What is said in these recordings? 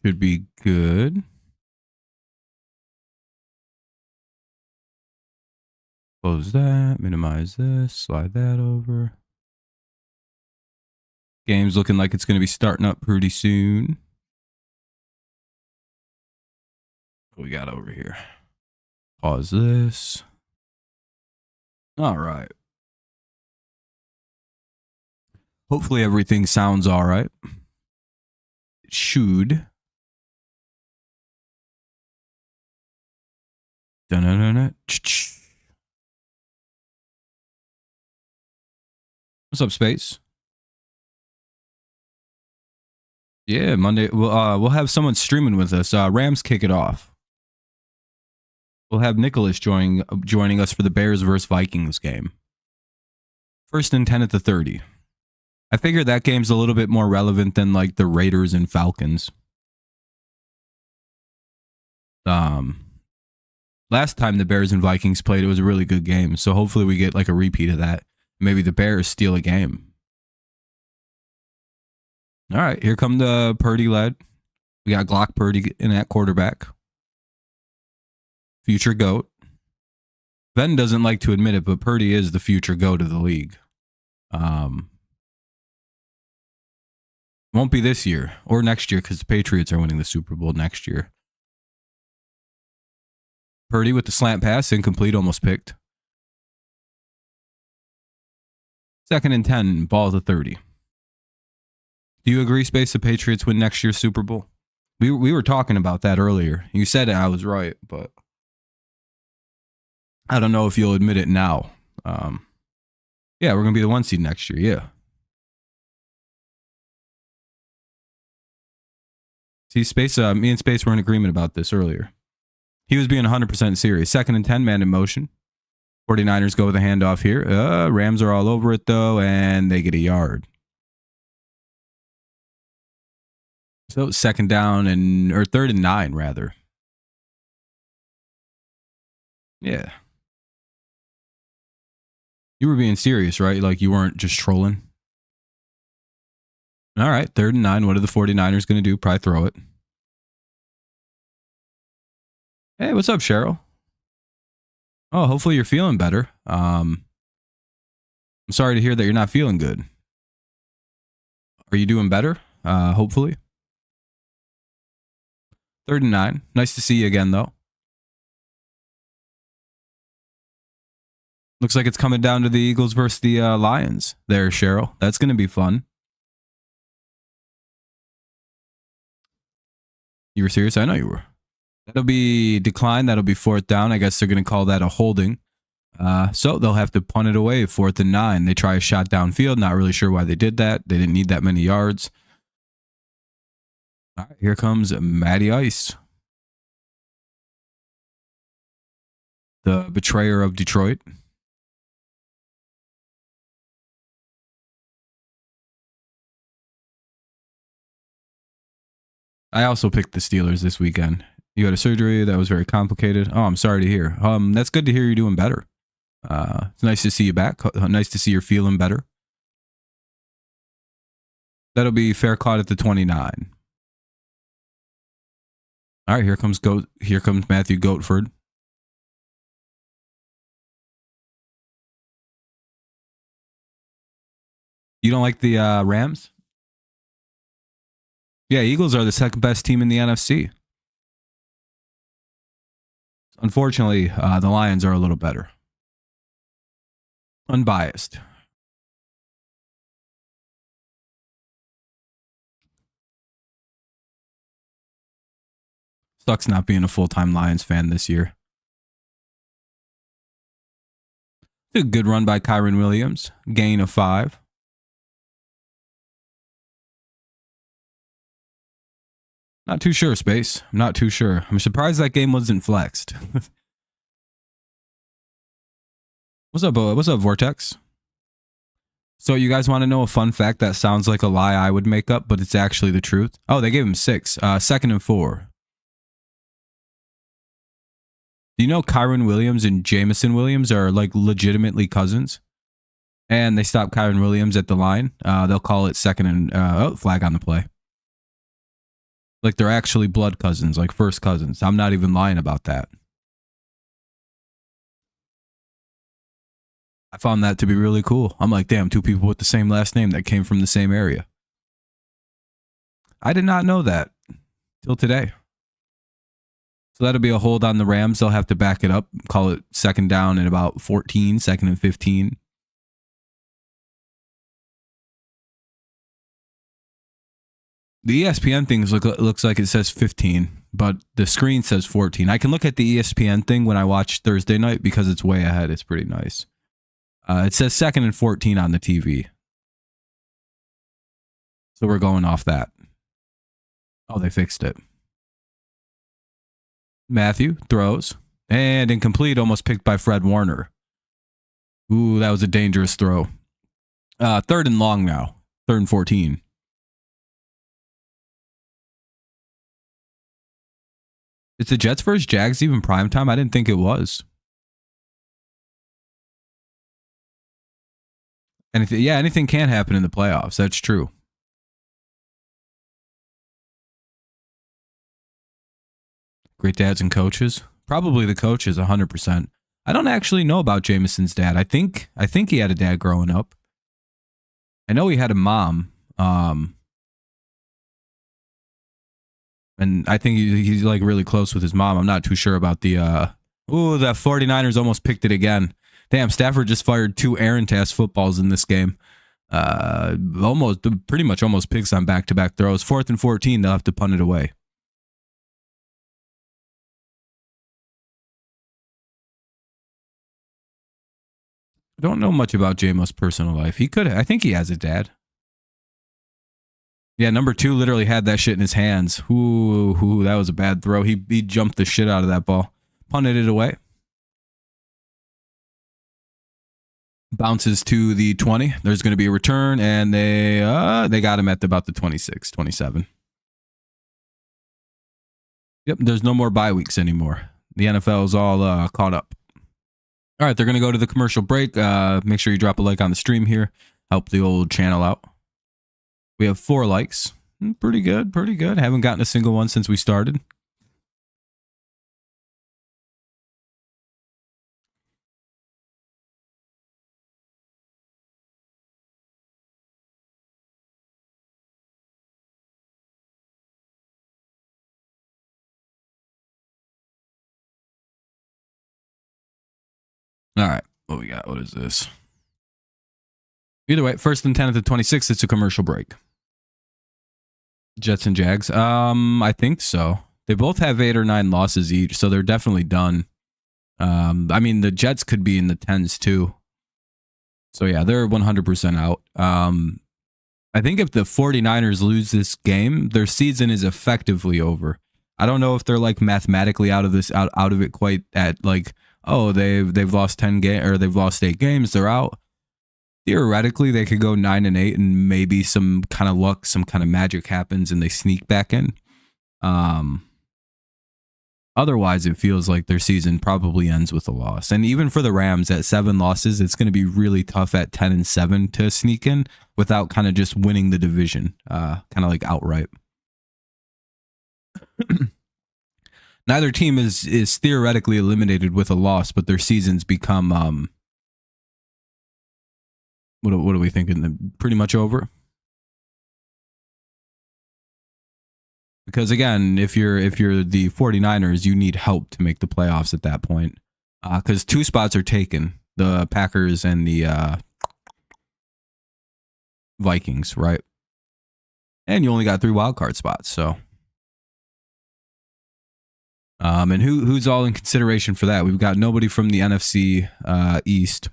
Should be good. Close that, minimize this, slide that over. Game's looking like it's going to be starting up pretty soon. What we got over here? Pause this. All right. Hopefully everything sounds all right. It should. Dun-dun-dun-dun. What's up, Space? Yeah, Monday. We'll have someone streaming with us. Rams kick it off. We'll have Nicholas joining us for the Bears versus Vikings game. 1st and 10 at the 30. I figure that game's a little bit more relevant than like the Raiders and Falcons. Last time the Bears and Vikings played, it was a really good game. So hopefully we get like a repeat of that. Maybe the Bears steal a game. All right, here come the Purdy led. We got Glock Purdy in at quarterback. Future GOAT. Ben doesn't like to admit it, but Purdy is the future GOAT of the league. Won't be this year or next year because the Patriots are winning the Super Bowl next year. Purdy with the slant pass, incomplete, almost picked. 2nd and 10, ball to 30. Do you agree, Space, the Patriots win next year's Super Bowl? We were talking about that earlier. You said it, I was right, but I don't know if you'll admit it now. Yeah, we're going to be the 1 seed next year, yeah. See, Space, me and Space were in agreement about this earlier. He was being 100% serious. 2nd and 10, man in motion. 49ers go with a handoff here. Rams are all over it, though, and they get a yard. So 2nd down or 3rd and 9, rather. Yeah. You were being serious, right? Like you weren't just trolling. All right, 3rd and 9. What are the 49ers going to do? Probably throw it. Hey, what's up, Cheryl? Oh, hopefully you're feeling better. I'm sorry to hear that you're not feeling good. Are you doing better? Hopefully. 3rd and 9. Nice to see you again, though. Looks like it's coming down to the Eagles versus the Lions there, Cheryl. That's going to be fun. You were serious? I know you were. That'll be declined. That'll be 4th down. I guess they're going to call that a holding. So they'll have to punt it away, 4th and 9. They try a shot downfield. Not really sure why they did that. They didn't need that many yards. All right, here comes Matty Ice. The betrayer of Detroit. I also picked the Steelers this weekend. You had a surgery that was very complicated. Oh, I'm sorry to hear. That's good to hear you're doing better. It's nice to see you back. Nice to see you're feeling better. That'll be fair caught at the 29. All right, here comes Matthew Goatford. You don't like the Rams? Yeah, Eagles are the 2nd best team in the NFC. Unfortunately, the Lions are a little better. Unbiased. Sucks not being a full-time Lions fan this year. A good run by Kyron Williams. Gain of 5. Not too sure, Space. I'm not too sure. I'm surprised that game wasn't flexed. What's up, Vortex? So you guys want to know a fun fact that sounds like a lie I would make up, but it's actually the truth? Oh, they gave him 6. 2nd and 4. Do you know Kyron Williams and Jameson Williams are like legitimately cousins? And they stopped Kyron Williams at the line. They'll call it 2nd and... flag on the play. Like they're actually blood cousins, like first cousins. I'm not even lying about that. I found that to be really cool. I'm like, damn, two people with the same last name that came from the same area. I did not know that till today. So that'll be a hold on the Rams. They'll have to back it up, call it second down and about 14, second and 15. The ESPN thing looks like it says 15, but the screen says 14. I can look at the ESPN thing when I watch Thursday night because it's way ahead. It's pretty nice. It says second and 14 on the TV. So we're going off that. Oh, they fixed it. Matthew throws. And incomplete, almost picked by Fred Warner. Ooh, that was a dangerous throw. Third and long now. Third and 14. It's the Jets versus Jags even primetime? I didn't think it was. Anything can happen in the playoffs. That's true. Great dads and coaches. Probably the coaches, 100%. I don't actually know about Jameson's dad. I think he had a dad growing up. I know he had a mom. And I think he's like really close with his mom. I'm not too sure about the the 49ers almost picked it again. Damn, Stafford just fired 2 errant-ass footballs in this game. Pretty much almost picks on back-to-back throws. 4th and 14, they'll have to punt it away. I don't know much about J-Mo's personal life. I think he has a dad. Yeah, number 2 literally had that shit in his hands. Ooh, that was a bad throw. He jumped the shit out of that ball. Punted it away. Bounces to the 20. There's going to be a return, and they got him at about the 26, 27. Yep, there's no more bye weeks anymore. The NFL is all caught up. All right, they're going to go to the commercial break. Make sure you drop a like on the stream here. Help the old channel out. We have 4 likes. Pretty good, pretty good. Haven't gotten a single one since we started. All right, what we got? What is this? Either way, 1st and 10 at the 26th. It's a commercial break. Jets and Jags. I think so. They both have 8 or 9 losses each, so they're definitely done. I mean, the Jets could be in the 10s too. So yeah, they're 100% out. I think if the 49ers lose this game, their season is effectively over. I don't know if they're like mathematically out of it quite at like, oh, they've lost 10 games or they've lost 8 games, they're out. Theoretically, they could go 9-8 and maybe some kind of luck, some kind of magic happens and they sneak back in. Otherwise, it feels like their season probably ends with a loss. And even for the Rams at 7 losses, it's going to be really tough at 10-7 to sneak in without kind of just winning the division, kind of like outright. Neither team is theoretically eliminated with a loss, but their seasons become what are we thinking? Pretty much over. Because again, if you're the 49ers, you need help to make the playoffs at that point. Because 2 spots are taken, the Packers and the Vikings, right? And you only got 3 wildcard spots, so. And who's all in consideration for that? We've got nobody from the NFC East.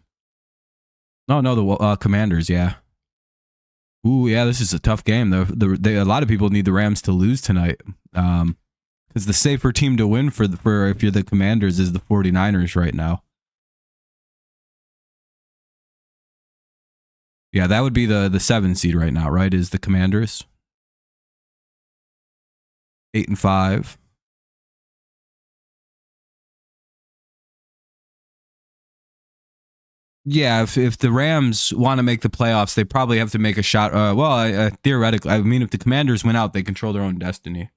No, the Commanders, yeah. Ooh, yeah, this is a tough game. A lot of people need the Rams to lose tonight. Because the safer team to win for if you're the Commanders is the 49ers right now. Yeah, that would be the 7 seed right now, right? Is the Commanders 8-5. Yeah, if the Rams want to make the playoffs, they probably have to make a shot. Theoretically, I mean, if the Commanders win out, they control their own destiny.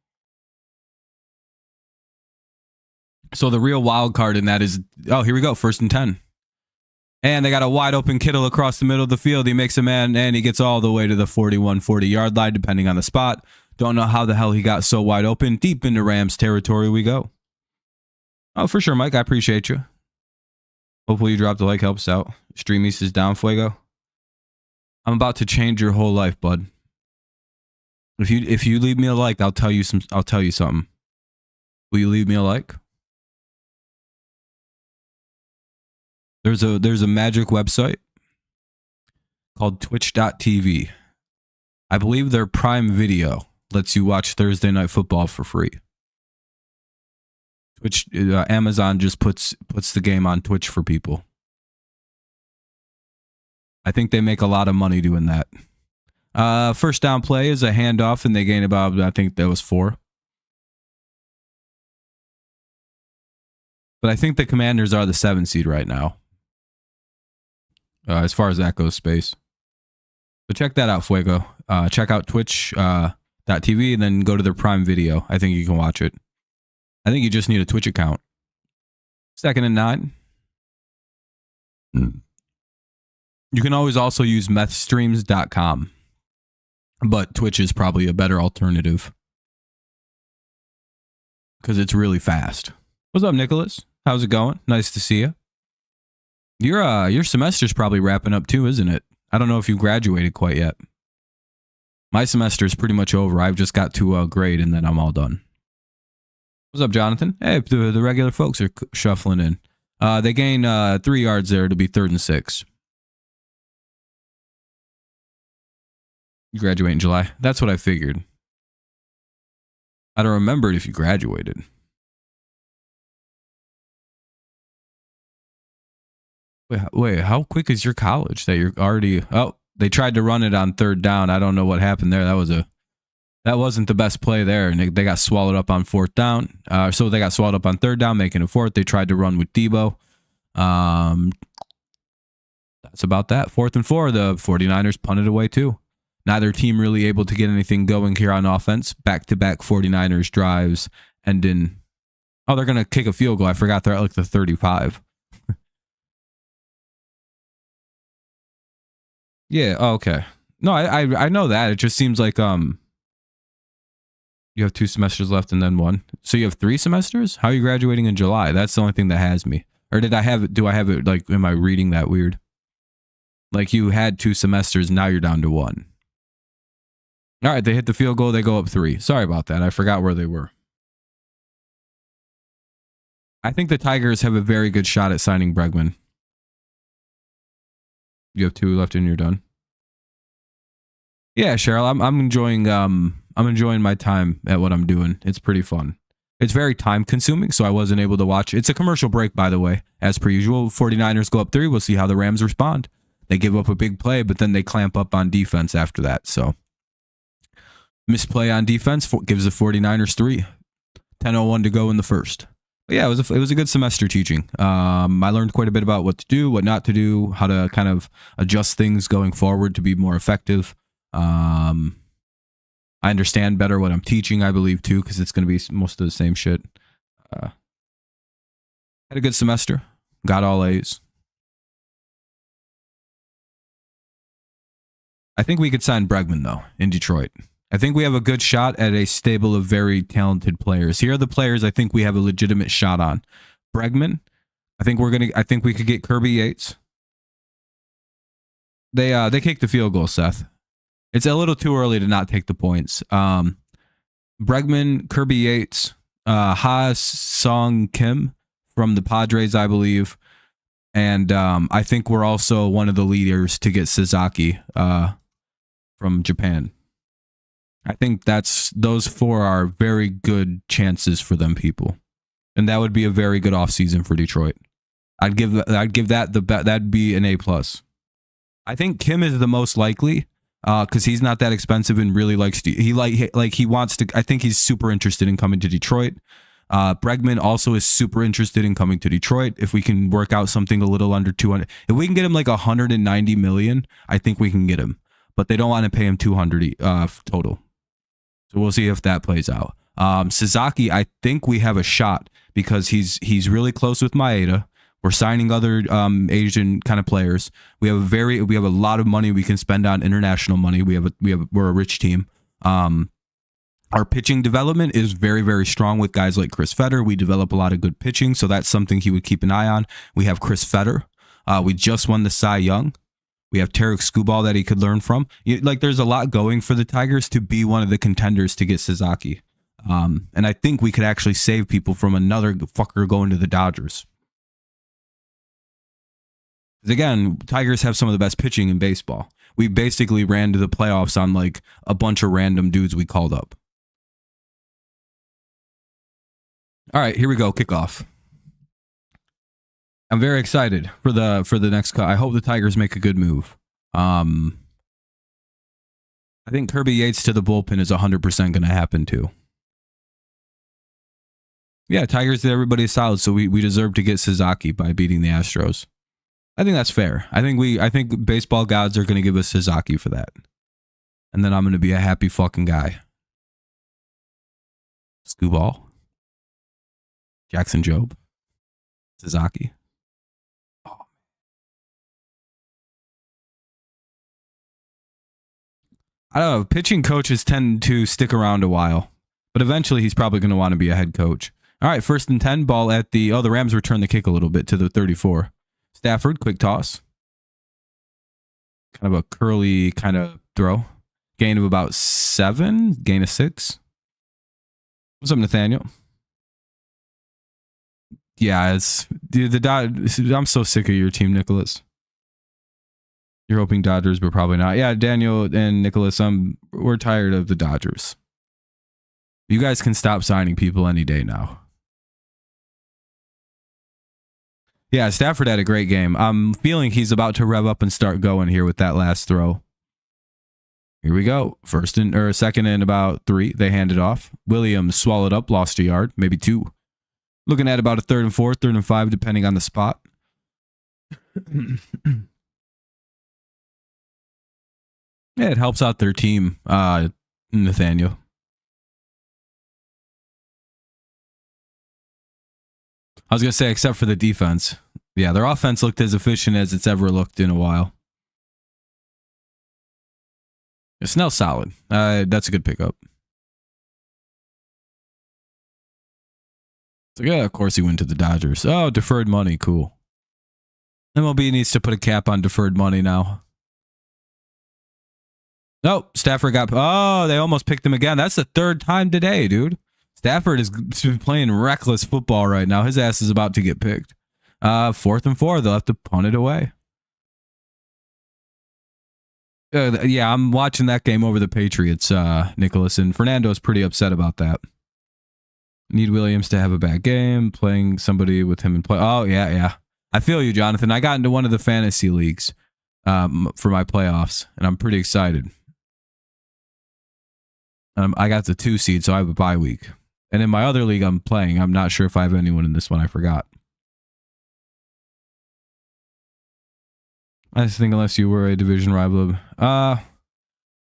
So the real wild card in that is, oh, here we go, 1st and 10. And they got a wide open Kittle across the middle of the field. He makes a man, and he gets all the way to the 41, 40-yard line, depending on the spot. Don't know how the hell he got so wide open. Deep into Rams territory we go. Oh, for sure, Mike. I appreciate you. Hopefully you drop the like, helps out. Stream East is down, Fuego. I'm about to change your whole life, bud. If you leave me a like, I'll tell you something. Will you leave me a like? There's a magic website called twitch.tv. I believe their Prime Video lets you watch Thursday Night Football for free. Twitch, Amazon just puts the game on Twitch for people. I think they make a lot of money doing that. First down play is a handoff, and they gain about, I think that was 4. But I think the Commanders are the 7 seed right now. As far as that goes, space. So check that out, Fuego. Check out twitch.tv and then go to their Prime Video. I think you can watch it. I think you just need a Twitch account. 2nd and 9. You can always also use methstreams.com. But Twitch is probably a better alternative. Because it's really fast. What's up, Nicholas? How's it going? Nice to see you. Your semester's probably wrapping up too, isn't it? I don't know if you graduated quite yet. My semester's pretty much over. I've just got to a grade and then I'm all done. What's up, Jonathan? Hey, the regular folks are shuffling in. They gain 3 yards there to be 3rd and 6. You graduate in July. That's what I figured. I don't remember if you graduated. Wait, how quick is your college that you're already... Oh, they tried to run it on 3rd down. I don't know what happened there. That wasn't the best play there, and they got swallowed up on 4th down. So they got swallowed up on 3rd down, making it 4th. They tried to run with Debo. That's about that. 4th and 4, the 49ers punted away too. Neither team really able to get anything going here on offense. Back-to-back 49ers drives ending... Oh, they're going to kick a field goal. I forgot they're at like the 35. Yeah, oh, okay. No, I know that. It just seems like you have 2 semesters left and then 1. So you have 3 semesters? How are you graduating in July? That's the only thing that has me. Or do I have it like, am I reading that weird? Like you had 2 semesters, now you're down to 1. All right, they hit the field goal, they go up 3. Sorry about that. I forgot where they were. I think the Tigers have a very good shot at signing Bregman. You have 2 left and you're done. Yeah, Cheryl, I'm enjoying my time at what I'm doing. It's pretty fun. It's very time consuming, so I wasn't able to watch. It's a commercial break, by the way, as per usual. 49ers go up 3. We'll see how the Rams respond. They give up a big play, but then they clamp up on defense after that. So misplay on defense gives the 49ers 3. 10:01 to go in the first. But yeah, it was a good semester teaching. I learned quite a bit about what to do, what not to do, how to kind of adjust things going forward to be more effective. I understand better what I'm teaching, I believe, too, because it's going to be most of the same shit. Had a good semester. Got all A's. I think we could sign Bregman, though, in Detroit. I think we have a good shot at a stable of very talented players. Here are the players I think we have a legitimate shot on. Bregman. I think we could get Kirby Yates. They kicked the field goal, Seth. It's a little too early to not take the points. Bregman, Kirby Yates, Ha-Sung Kim from the Padres, I believe. And I think we're also one of the leaders to get Sasaki from Japan. I think those 4 are very good chances for them people. And that would be a very good offseason for Detroit. I'd give that that'd be an A+. I think Kim is the most likely because he's not that expensive and really likes to, he wants to, I think he's super interested in coming to Detroit. Bregman also is super interested in coming to Detroit. If we can work out something a little under 200, if we can get him like 190 million, I think we can get him, but they don't want to pay him 200 total. So we'll see if that plays out. Sasaki, I think we have a shot because he's really close with Maeda. We're signing other Asian kind of players. We have a lot of money we can spend on international money. We're a rich team. Our pitching development is very, very strong with guys like Chris Fetter. We develop a lot of good pitching, so that's something he would keep an eye on. We have Chris Fetter. We just won the Cy Young. We have Tarek Skubal that he could learn from. There's a lot going for the Tigers to be one of the contenders to get Sasaki. And I think we could actually save people from another fucker going to the Dodgers. Again, Tigers have some of the best pitching in baseball. We basically ran to the playoffs on like a bunch of random dudes we called up. All right, here we go. Kickoff. I'm very excited for the next cut. I hope the Tigers make a good move. I think Kirby Yates to the bullpen is 100% going to happen too. Yeah, Tigers did everybody solid, so we deserve to get Sasaki by beating the Astros. I think that's fair. I think baseball gods are going to give us Sasaki for that. And then I'm going to be a happy fucking guy. Skubal. Jackson Jobe. Sasaki. Oh. I don't know. Pitching coaches tend to stick around a while. But eventually he's probably going to want to be a head coach. All right, 1st and 10. Ball at the Rams return the kick a little bit to the 34. Stafford, quick toss. Kind of a curly kind of throw. Gain of about 7. Gain of 6. What's up, Nathaniel? Yeah, I'm so sick of your team, Nicholas. You're hoping Dodgers, but probably not. Yeah, Daniel and Nicholas, we're tired of the Dodgers. You guys can stop signing people any day now. Yeah, Stafford had a great game. I'm feeling he's about to rev up and start going here with that last throw. Here we go. 2nd and about 3. They hand it off. Williams swallowed up, lost a yard, maybe 2. Looking at about a 3rd and 4, 3rd and 5, depending on the spot. Yeah, it helps out their team, Nathaniel. I was going to say, except for the defense. Yeah, their offense looked as efficient as it's ever looked in a while. Snell's solid. That's a good pickup. So yeah, of course he went to the Dodgers. Oh, deferred money. Cool. MLB needs to put a cap on deferred money now. No, Stafford got... Oh, they almost picked him again. That's the 3rd time today, dude. Stafford is playing reckless football right now. His ass is about to get picked. 4th and 4. They'll have to punt it away. Yeah, I'm watching that game over the Patriots, Nicholas, and Fernando's pretty upset about that. Need Williams to have a bad game, playing somebody with him in play. Oh, yeah. I feel you, Jonathan. I got into one of the fantasy leagues for my playoffs, and I'm pretty excited. I got the 2 seed, so I have a bye week. And in my other league I'm playing, I'm not sure if I have anyone in this one. I forgot. I just think unless you were a division rival. I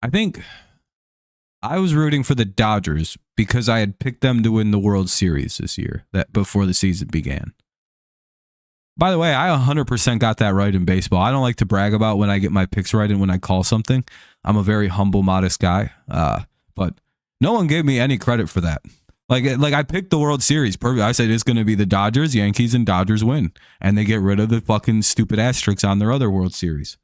think I was rooting for the Dodgers because I had picked them to win the World Series this year, that before the season began. By the way, I 100% got that right in baseball. I don't like to brag about when I get my picks right and when I call something. I'm a very humble, modest guy. But no one gave me any credit for that. Like I picked the World Series. Perfect. I said it's going to be the Dodgers, Yankees, and Dodgers win. And they get rid of the fucking stupid asterisks on their other World Series.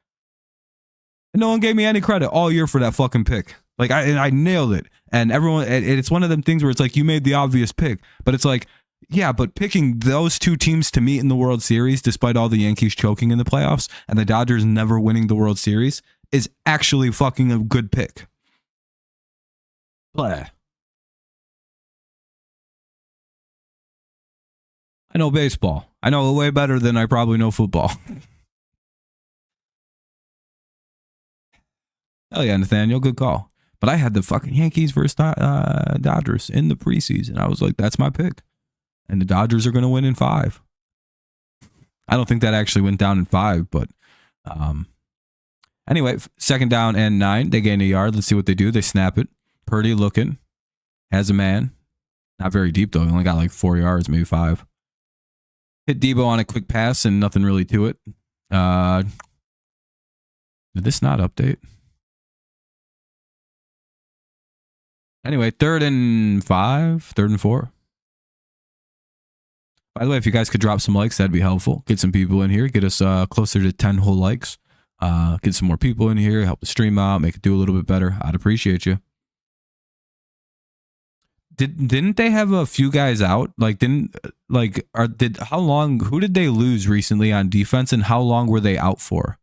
And no one gave me any credit all year for that fucking pick. Like I nailed it. And everyone, it's one of them things where it's like you made the obvious pick. But it's like, yeah, but picking those 2 teams to meet in the World Series, despite all the Yankees choking in the playoffs and the Dodgers never winning the World Series, is actually fucking a good pick. Blah. I know baseball. I know it way better than I probably know football. Hell yeah, Nathaniel, good call. But I had the fucking Yankees versus Dodgers in the preseason. I was like, that's my pick. And the Dodgers are going to win in 5. I don't think that actually went down in 5, but anyway, 2nd down and 9. They gain a yard. Let's see what they do. They snap it. Purdy looking. Has a man. Not very deep, though. He only got like 4 yards, maybe 5. Hit Debo on a quick pass and nothing really to it. Did this not update? Anyway, 3rd and 5, 3rd and 4. By the way, if you guys could drop some likes, that'd be helpful. Get some people in here. Get us closer to 10 whole likes. Get some more people in here. Help the stream out. Make it do a little bit better. I'd appreciate you. Didn't they have a few guys out? Like, how long? Who did they lose recently on defense, and how long were they out for?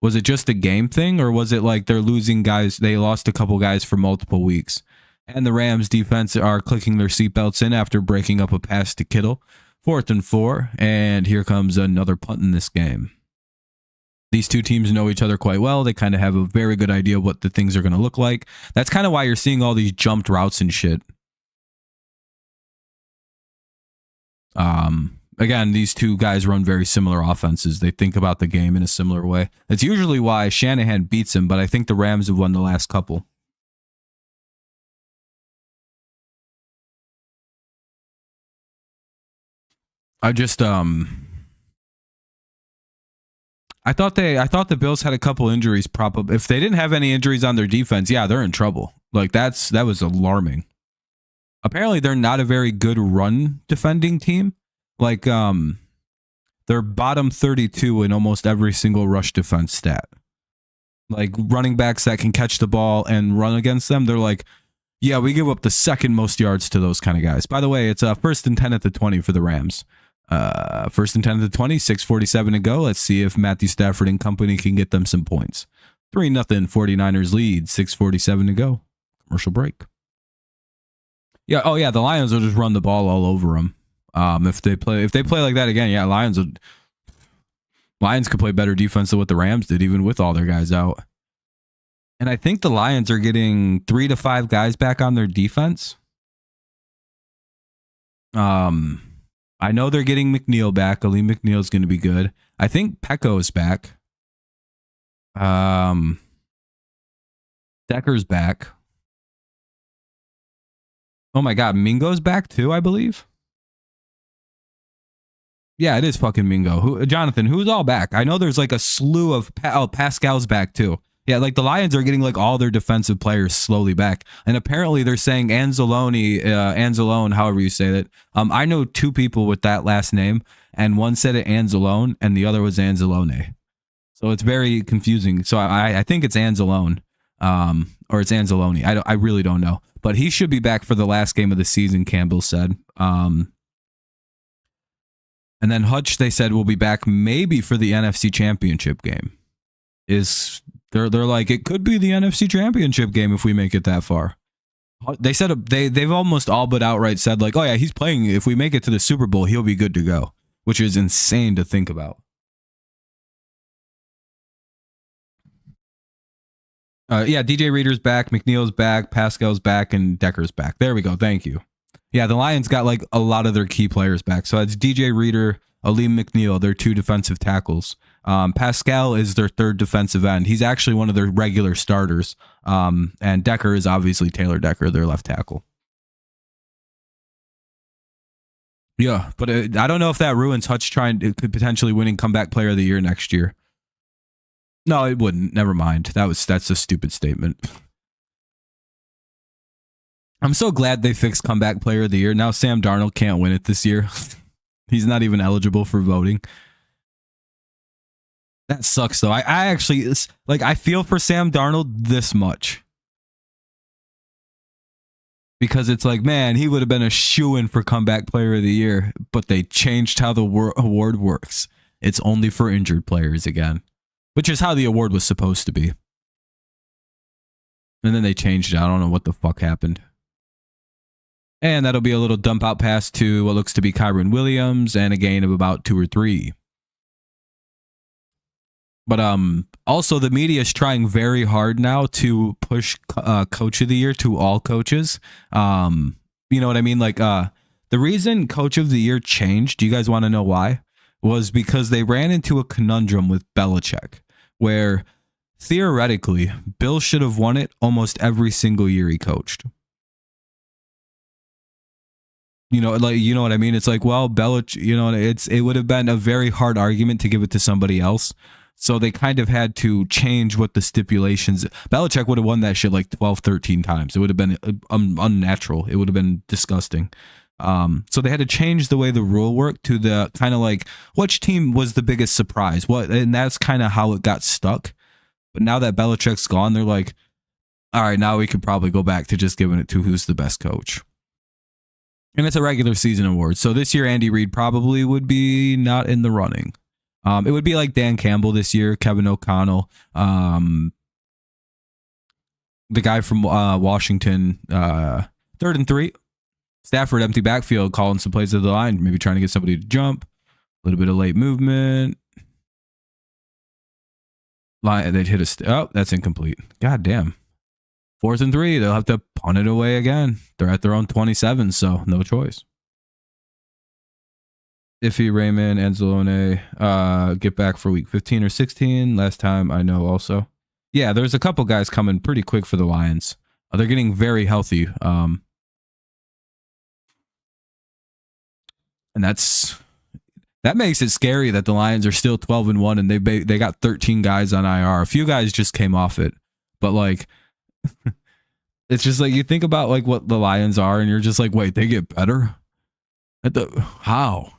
Was it just a game thing, or was it like they're losing guys? They lost a couple guys for multiple weeks, and the Rams defense are clicking their seatbelts in after breaking up a pass to Kittle. 4th and 4, and here comes another punt in this game. These two teams know each other quite well. They kind of have a very good idea what the things are going to look like. That's kind of why you're seeing all these jumped routes and shit. Again, these two guys run very similar offenses. They think about the game in a similar way. That's usually why Shanahan beats him, but I think the Rams have won the last couple. I thought the Bills had a couple injuries prop up. If they didn't have any injuries on their defense, yeah, they're in trouble. Like that was alarming. Apparently they're not a very good run defending team. Like they're bottom 32 in almost every single rush defense stat. Like running backs that can catch the ball and run against them, they're like, yeah, we give up the second most yards to those kind of guys. By the way, it's 1st and 10 at the 20 for the Rams. 1st and 10 at the 20, 6:47 to go. Let's see if Matthew Stafford and company can get them some points. 3-0 49ers lead, 6:47 to go. Commercial break. Yeah, oh yeah, the Lions will just run the ball all over them. If they play like that again, yeah, Lions could play better defense than what the Rams did, even with all their guys out. And I think the Lions are getting 3 to 5 guys back on their defense. I know they're getting McNeil back. Aleem McNeil's going to be good. I think Pecco is back. Decker's back. Oh my God, Mingo's back too, I believe. Yeah, it is fucking Mingo. Jonathan, who's all back? I know there's like a slew of Pascal's back too. Yeah, like the Lions are getting like all their defensive players slowly back. And apparently they're saying Anzalone, however you say that. I know 2 people with that last name, and one said it Anzalone and the other was Anzalone. So it's very confusing. So I think it's Anzalone, or it's Anzalone. I really don't know. But he should be back for the last game of the season, Campbell said. And then Hutch, they said, will be back maybe for the NFC Championship game. They're like, it could be the NFC Championship game if we make it that far. They said they've almost all but outright said like, oh yeah, he's playing. If we make it to the Super Bowl, he'll be good to go, which is insane to think about. Yeah, DJ Reader's back, McNeil's back, Pascal's back, and Decker's back. There we go. Thank you. Yeah, the Lions got like a lot of their key players back. So it's DJ Reader, Aleem McNeil, their 2 defensive tackles. Pascal is their 3rd defensive end. He's actually one of their regular starters. And Decker is obviously Taylor Decker, their left tackle. Yeah, but I don't know if that ruins Hutch could potentially winning comeback player of the year next year. No, it wouldn't. Never mind. That's a stupid statement. I'm so glad they fixed comeback player of the year. Now Sam Darnold can't win it this year. He's not even eligible for voting. That sucks though. I actually I feel for Sam Darnold this much. Because it's like, man, he would have been a shoo-in for comeback player of the year, but they changed how the award works. It's only for injured players again, which is how the award was supposed to be. And then they changed it. I don't know what the fuck happened. And that'll be a little dump out pass to what looks to be Kyron Williams and a gain of about 2 or 3. But also the media is trying very hard now to push coach of the year to all coaches. You know what I mean? Like the reason coach of the year changed, do you guys want to know why? Was because they ran into a conundrum with Belichick where theoretically Bill should have won it almost every single year he coached. You know, like, you know what I mean? It's like, well, Belichick, you know, it would have been a very hard argument to give it to somebody else. So they kind of had to change what the stipulations. Belichick would have won that shit like 12, 13 times. It would have been unnatural. It would have been disgusting. So they had to change the way the rule worked to the kind of like, which team was the biggest surprise? And that's kind of how it got stuck. But now that Belichick's gone, they're like, all right, now we could probably go back to just giving it to who's the best coach. And it's a regular season award. So this year, Andy Reid probably would be not in the running. It would be like Dan Campbell this year, Kevin O'Connell, the guy from Washington, 3rd and 3. Stafford, empty backfield, calling some plays to the line, maybe trying to get somebody to jump. A little bit of late movement. They'd hit oh, that's incomplete. God damn. 4th and 3, they'll have to punt it away again. They're at their own 27, so no choice. Iffy, Raymond, Anzalone, get back for week 15 or 16. Last time I know also. Yeah, there's a couple guys coming pretty quick for the Lions. They're getting very healthy. And that makes it scary that the Lions are still 12-1 and they got 13 guys on IR. A few guys just came off it. But like it's just like you think about like what the Lions are and you're just like, wait, they get better? How?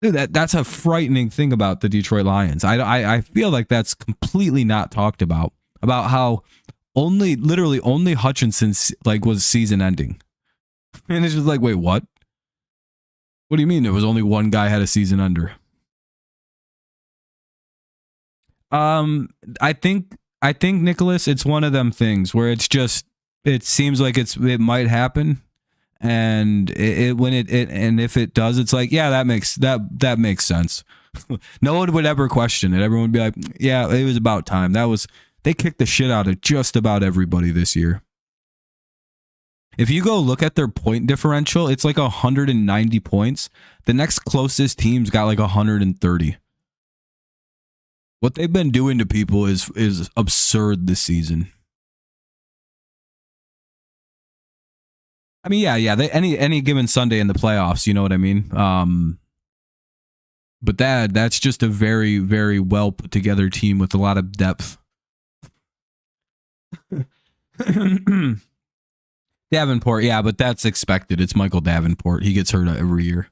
Dude, that's a frightening thing about the Detroit Lions. I feel like that's completely not talked about how literally only Hutchinson like was season ending. And it's just like, wait, what? What do you mean there was only one guy had a season under? I think Nicholas, it's one of them things where it's just it seems like it might happen, and and if it does, it's like, yeah, that makes sense. No one would ever question it. Everyone would be like, yeah, it was about time. They kicked the shit out of just about everybody this year. If you go look at their point differential, it's like 190 points. The next closest team's got like 130. What they've been doing to people is absurd this season. I mean, yeah. Any given Sunday in the playoffs, you know what I mean? But that's just a very, very well put together team with a lot of depth. Davenport, yeah, but that's expected. It's Michael Davenport. He gets hurt every year.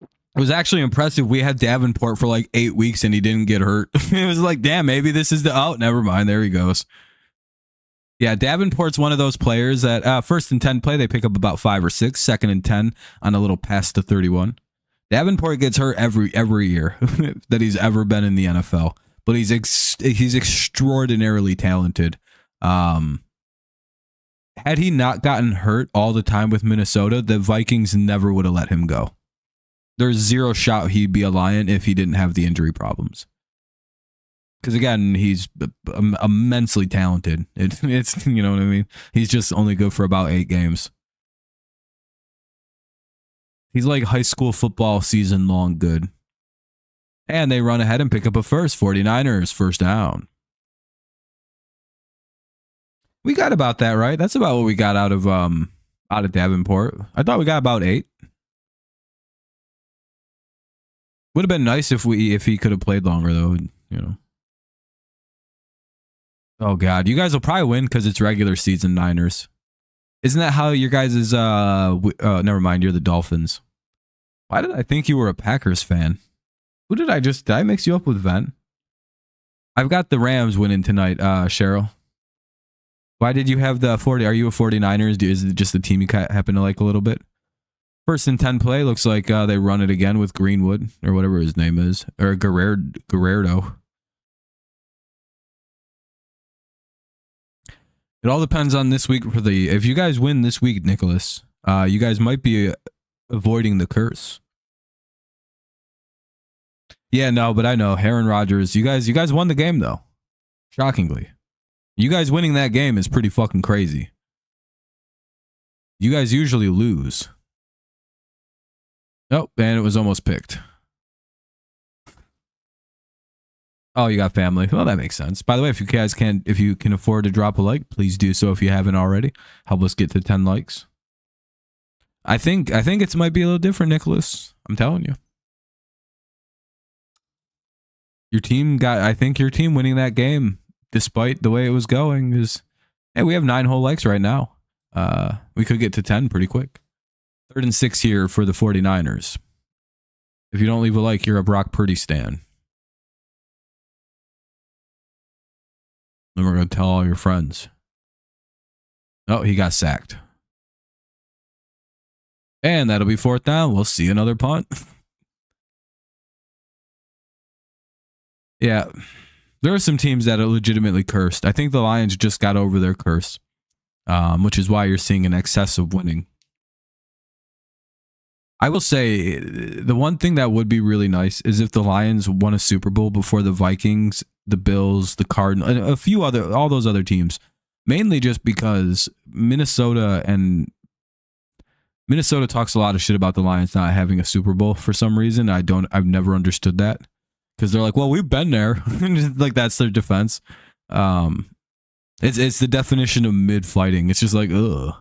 It was actually impressive. We had Davenport for like 8 weeks and he didn't get hurt. It was like, damn, maybe this is never mind. There he goes. Yeah, Davenport's one of those players that 1st and 10 play, they pick up about 5 or 6. 2nd and 10 on a little pass to 31. Davenport gets hurt every year that he's ever been in the NFL, but he's extraordinarily talented. Had he not gotten hurt all the time with Minnesota, the Vikings never would have let him go. There's zero shot he'd be a Lion if he didn't have the injury problems. Because again, he's immensely talented. It's you know what I mean? He's just only good for about 8 games. He's like high school football season long good. And they run ahead and pick up a first. 49ers, first down. We got about that, right? That's about what we got out of Davenport. I thought we got about 8. Would have been nice if he could have played longer, though. You know. Oh God, you guys will probably win because it's regular season Niners. Isn't that how your guys is? Never mind. You're the Dolphins. Why did I think you were a Packers fan? Who did I mix you up with, Vent? I've got the Rams winning tonight, Cheryl. Why did you have the 40? Are you a 49ers? Is it just the team you happen to like a little bit? 1st and 10 play looks like they run it again with Greenwood or whatever his name is, or Guerrero. It all depends on this week if you guys win this week, Nicholas, you guys might be avoiding the curse. Yeah, no, but I know Aaron Rodgers. You guys won the game though. Shockingly, you guys winning that game is pretty fucking crazy. You guys usually lose. Oh, and it was almost picked. Oh, you got family. Well, that makes sense. By the way, if you can afford to drop a like, please do so if you haven't already. Help us get to 10 likes. I think it might be a little different, Nicholas. I'm telling you. I think your team winning that game, despite the way it was going, is, hey, we have 9 whole likes right now. We could get to 10 pretty quick. 3rd and 6 here for the 49ers. If you don't leave a like, you're a Brock Purdy stan. Then we're going to tell all your friends. Oh, he got sacked. And that'll be 4th down. We'll see another punt. Yeah. There are some teams that are legitimately cursed. I think the Lions just got over their curse, which is why you're seeing an excess of winning. I will say the one thing that would be really nice is if the Lions won a Super Bowl before the Vikings, the Bills, the Cardinals, and all those other teams. Mainly just because Minnesota talks a lot of shit about the Lions not having a Super Bowl for some reason. I've never understood that, because they're like, well, we've been there. Like, that's their defense. It's the definition of mid fighting. It's just like, ugh,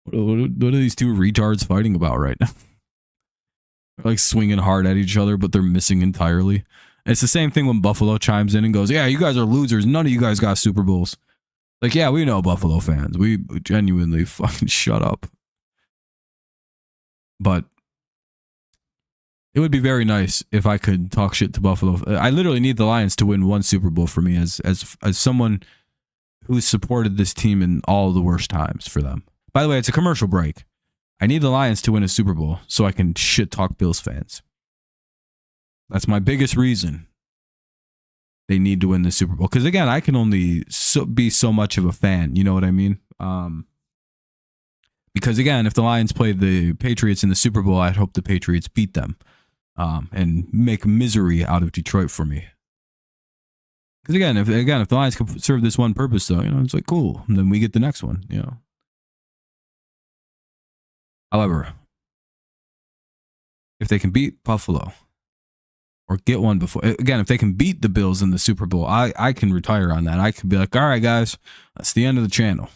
what are these two retards fighting about right now? They're like swinging hard at each other, but they're missing entirely. It's the same thing when Buffalo chimes in and goes, yeah, you guys are losers. None of you guys got Super Bowls. Like, yeah, we know, Buffalo fans. We genuinely fucking shut up. But it would be very nice if I could talk shit to Buffalo. I literally need the Lions to win 1 Super Bowl for me as someone who's supported this team in all the worst times for them. By the way, it's a commercial break. I need the Lions to win a Super Bowl so I can shit talk Bills fans. That's my biggest reason they need to win the Super Bowl. Because again, I can only be so much of a fan. You know what I mean? Because again, if the Lions played the Patriots in the Super Bowl, I'd hope the Patriots beat them and make misery out of Detroit for me. Because again, if the Lions can serve this one purpose, though, it's like, cool. And then we get the next one. However, if they can beat Buffalo or get one before, again, if they can beat the Bills in the Super Bowl, I can retire on that. I could be like, all right, guys, that's the end of the channel.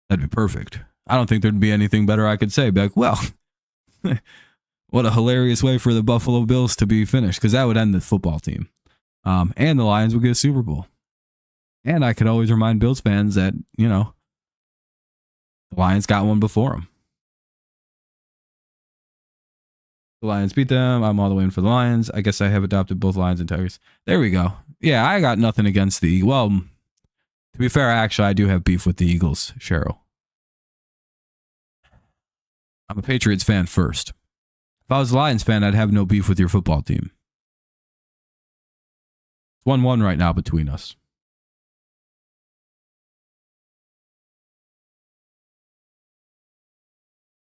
That'd be perfect. I don't think there'd be anything better I could say. Be like, well, what a hilarious way for the Buffalo Bills to be finished, because that would end the football team. And the Lions would get a Super Bowl. And I could always remind Bills fans that, the Lions got one before them. The Lions beat them. I'm all the way in for the Lions. I guess I have adopted both Lions and Tigers. There we go. Yeah, I got nothing against the Eagles. Well, to be fair, actually, I do have beef with the Eagles, Cheryl. I'm a Patriots fan first. If I was a Lions fan, I'd have no beef with your football team. It's 1-1 right now between us.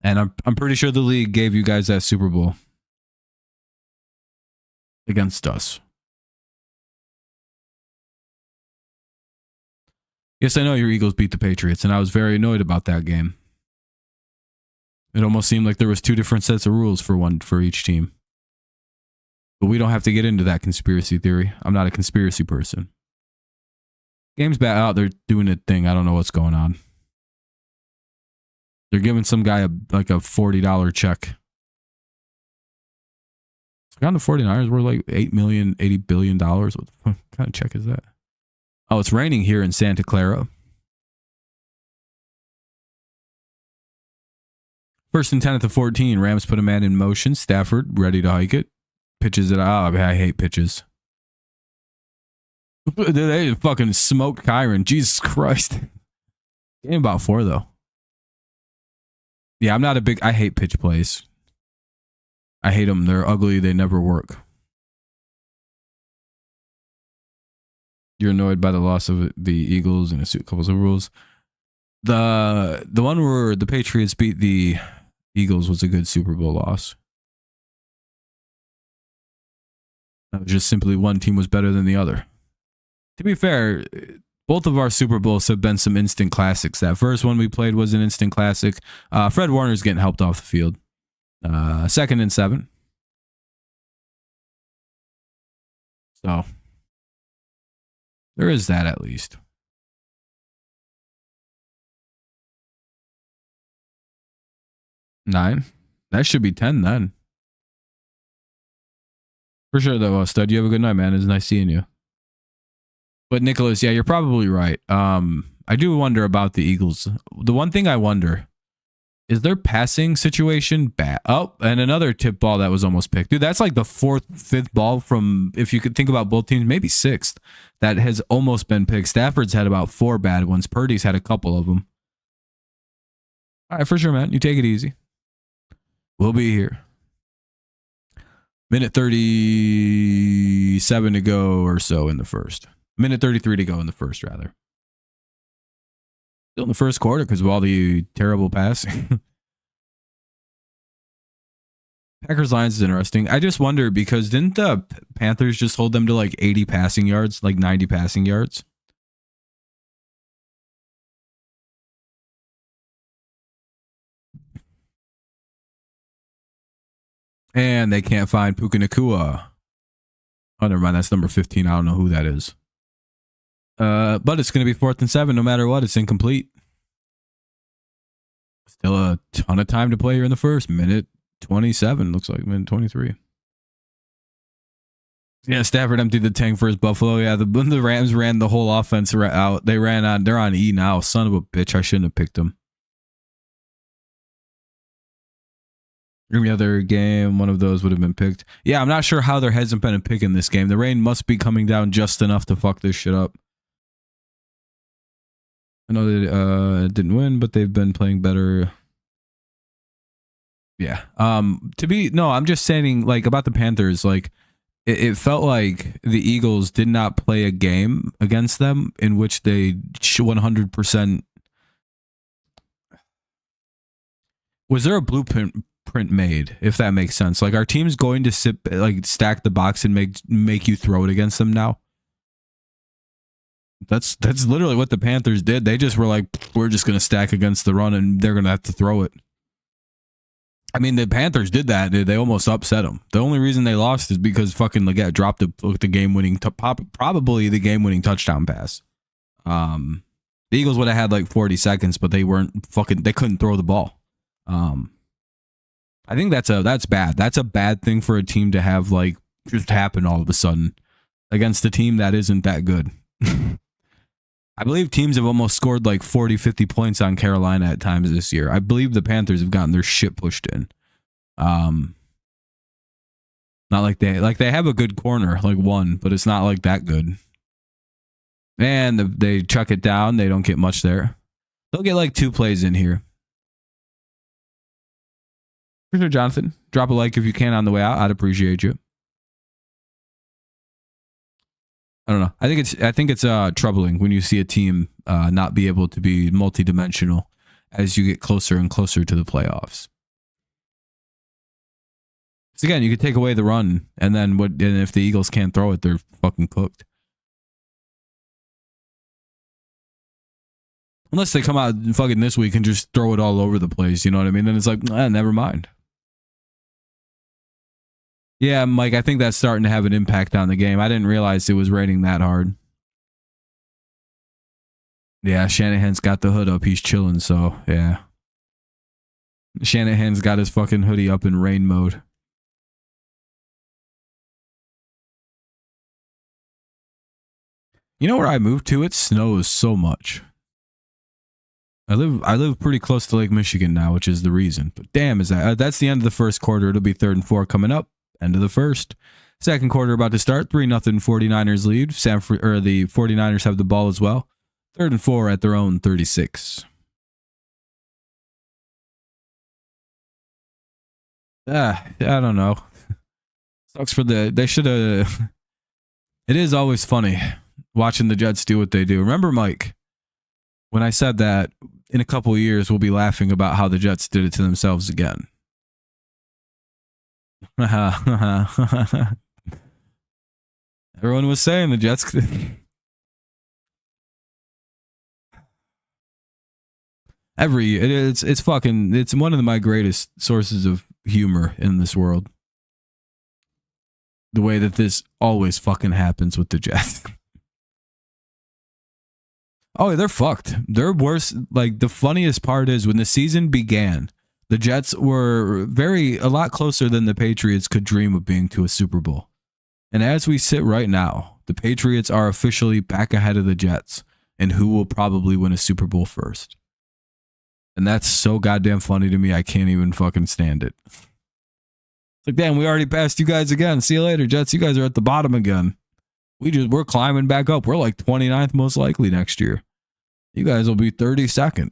And I'm pretty sure the league gave you guys that Super Bowl against us. Yes, I know your Eagles beat the Patriots, and I was very annoyed about that game. It almost seemed like there was 2 different sets of rules for each team. But we don't have to get into that conspiracy theory. I'm not a conspiracy person. Game's back out. They're doing a thing. I don't know what's going on. They're giving some guy a $40 check. On the 49ers, we're like $80 billion. What the kind of check is that? Oh, it's raining here in Santa Clara. 1st and 10 at the 14. Rams put a man in motion. Stafford ready to hike it. Pitches it. Oh, I hate pitches. They fucking smoked Kyron. Jesus Christ. Game about 4, though. Yeah, I'm not a big... I hate pitch plays. I hate them. They're ugly. They never work. You're annoyed by the loss of the Eagles and a couple of rules. The one where the Patriots beat the Eagles was a good Super Bowl loss. That was just simply one team was better than the other. To be fair, both of our Super Bowls have been some instant classics. That first one we played was an instant classic. Fred Warner's getting helped off the field. 2nd and 7. So there is that at least. 9. That should be 10 then. For sure, though, Stud. You have a good night, man. It's nice seeing you. But Nicholas, yeah, you're probably right. I do wonder about the Eagles. The one thing I wonder is their passing situation bad. Oh, and another tip ball that was almost picked. Dude, that's like the 4th, 5th ball from, if you could think about both teams, maybe 6th, that has almost been picked. Stafford's had about 4 bad ones. Purdy's had a couple of them. All right, for sure, man. You take it easy. We'll be here. Minute 37 to go or so in the first. Minute 33 to go in the first, rather. Still in the first quarter because of all the terrible passing. Packers Lions is interesting. I just wonder because didn't the Panthers just hold them to like 80 passing yards, like 90 passing yards? And they can't find Puka Nacua. Oh, never mind. That's number 15. I don't know who that is. But it's going to be 4th and 7 no matter what. It's incomplete. Still a ton of time to play here in the first. Minute 27. Looks like minute 23. Yeah, Stafford emptied the tank for his Buffalo. Yeah, the Rams ran the whole offense out. They're on E now. Son of a bitch. I shouldn't have picked them. Every other game, one of those would have been picked. Yeah, I'm not sure how there hasn't been a pick in this game. The rain must be coming down just enough to fuck this shit up. I know they didn't win, but they've been playing better. Yeah. I'm just saying, like, about the Panthers, like, it felt like the Eagles did not play a game against them in which they 100%. Was there a blueprint made, if that makes sense? Like, our team's going to stack the box and make you throw it against them now? That's literally what the Panthers did. They just were like, we're just going to stack against the run and they're going to have to throw it. I mean, the Panthers did that. They almost upset them. The only reason they lost is because fucking Leggett dropped the game-winning, probably the game-winning touchdown pass. The Eagles would have had like 40 seconds, but they couldn't throw the ball. I think that's bad. That's a bad thing for a team to have like just happen all of a sudden against a team that isn't that good. I believe teams have almost scored like 40, 50 points on Carolina at times this year. I believe the Panthers have gotten their shit pushed in. Not like they have a good corner, like one, but it's not like that good. And they chuck it down. They don't get much there. They'll get like 2 plays in here. For sure, Jonathan. Drop a like if you can on the way out. I'd appreciate you. I don't know. I think it's troubling when you see a team not be able to be multidimensional as you get closer and closer to the playoffs. So again, you could take away the run, and then and if the Eagles can't throw it, they're fucking cooked. Unless they come out fucking this week and just throw it all over the place, you know what I mean? Then it's like, never mind. Yeah, Mike, I think that's starting to have an impact on the game. I didn't realize it was raining that hard. Yeah, Shanahan's got the hood up. He's chilling, so yeah. Shanahan's got his fucking hoodie up in rain mode. You know where I moved to? It snows so much. I live pretty close to Lake Michigan now, which is the reason. But damn, that's the end of the first quarter. It'll be 3rd and 4 coming up. End of the first. Second quarter about to start. 3-0 49ers lead. The 49ers have the ball as well. 3rd and 4 at their own 36. I don't know. Sucks for they should have. It is always funny watching the Jets do what they do. Remember, Mike, when I said that in a couple of years we'll be laughing about how the Jets did it to themselves again. Everyone was saying the Jets. It's one of my greatest sources of humor in this world. The way that this always fucking happens with the Jets. Oh, they're fucked. They're worse. Like, the funniest part is when the season began, the Jets were a lot closer than the Patriots could dream of being to a Super Bowl. And as we sit right now, the Patriots are officially back ahead of the Jets and who will probably win a Super Bowl first. And that's so goddamn funny to me. I can't even fucking stand it. It's like, damn, we already passed you guys again. See you later, Jets. You guys are at the bottom again. We're climbing back up. We're like 29th most likely next year. You guys will be 32nd.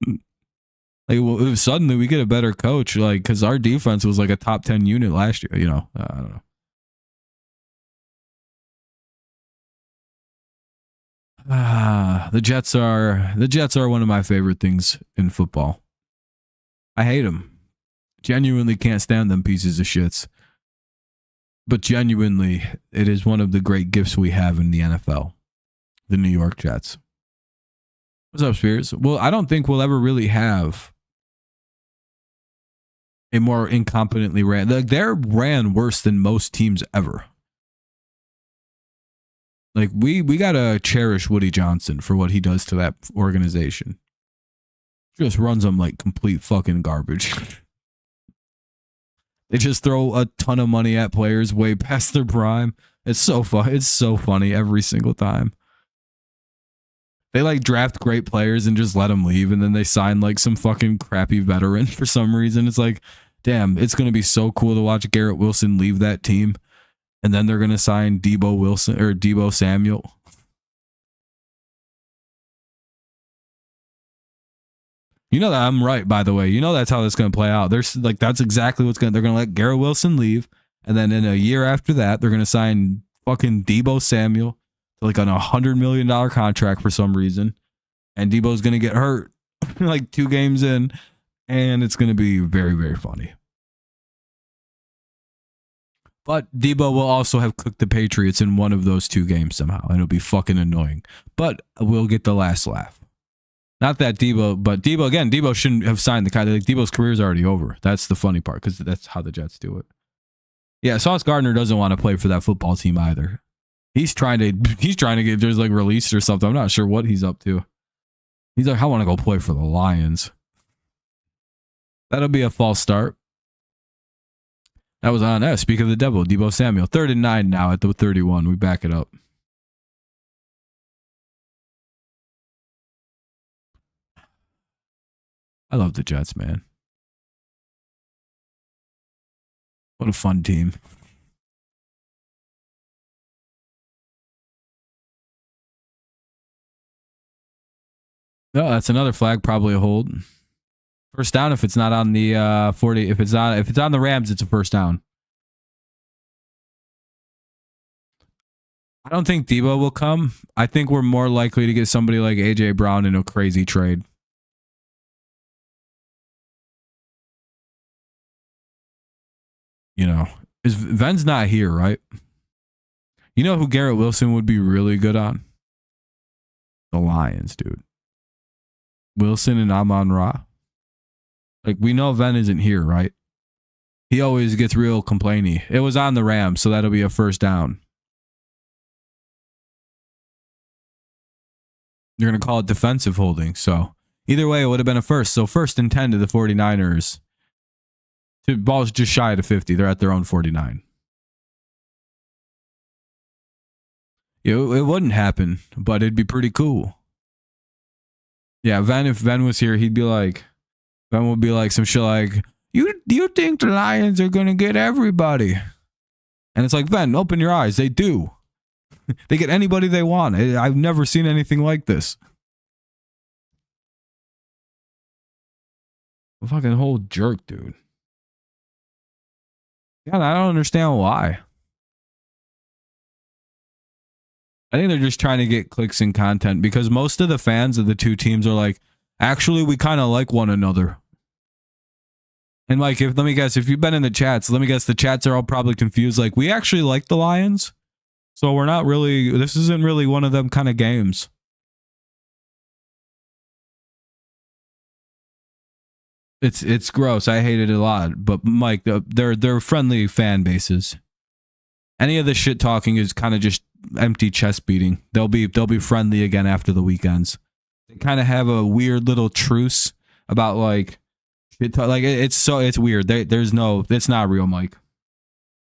Like, well, if suddenly we get a better coach, like, because our defense was like a top 10 unit last year, you know. I don't know. The Jets are one of my favorite things in football. I hate them. Genuinely can't stand them pieces of shits. But genuinely, it is one of the great gifts we have in the NFL. The New York Jets. What's up, Spears? Well, I don't think we'll ever really have a more incompetently ran. Like, they're ran worse than most teams ever. Like, we gotta cherish Woody Johnson for what he does to that organization. Just runs them like complete fucking garbage. They just throw a ton of money at players way past their prime. It's so fun. It's so funny every single time. They like draft great players and just let them leave, and then they sign like some fucking crappy veteran for some reason. It's like, damn, it's gonna be so cool to watch Garrett Wilson leave that team, and then they're gonna sign Debo Samuel. You know that I'm right, by the way. You know that's how this is going to play out. There's like, that's exactly they're going to let Garrett Wilson leave, and then in a year after that, they're going to sign fucking Debo Samuel to like on $100 million contract for some reason, and Debo's going to get hurt like 2 games in, and it's going to be very, very funny. But Debo will also have cooked the Patriots in one of those 2 games somehow, and it'll be fucking annoying. But we'll get the last laugh. Not that Debo shouldn't have signed the contract. Like, Debo's career is already over. That's the funny part, because that's how the Jets do it. Yeah, Sauce Gardner doesn't want to play for that football team either. He's trying to get just like released or something. I'm not sure what he's up to. He's like, I want to go play for the Lions. That'll be a false start. That was on us. Speak of the devil, Debo Samuel. 3rd and 9 now at the 31. We back it up. I love the Jets, man. What a fun team. No, that's another flag, probably a hold. First down if it's not on the 40. If it's on the Rams, it's a first down. I don't think Debo will come. I think we're more likely to get somebody like AJ Brown in a crazy trade. You know, Ven's not here, right? You know who Garrett Wilson would be really good on? The Lions, dude. Wilson and Amon-Ra. Like, we know Ven isn't here, right? He always gets real complainy. It was on the Rams, so that'll be a first down. You're going to call it defensive holding. So either way, it would have been a first. So 1st and 10 to the 49ers. The ball's just shy of the 50. They're at their own 49. It wouldn't happen, but it'd be pretty cool. Yeah, if Ven was here, Ven would be like some shit like, you think the Lions are going to get everybody? And it's like, Ven, open your eyes. They do. They get anybody they want. I've never seen anything like this. A fucking whole jerk, dude. God, I don't understand why. I think they're just trying to get clicks and content, because most of the fans of the 2 teams are like, actually, we kind of like one another. And like, let me guess, if you've been in the chats, let me guess, the chats are all probably confused. Like, we actually like the Lions, so we're not really, this isn't really one of them kind of games. It's gross. I hate it a lot. But Mike, they're friendly fan bases. Any of the shit talking is kind of just empty chest beating. They'll be friendly again after the weekends. They kind of have a weird little truce about like shit talk. Like it's weird. It's not real, Mike.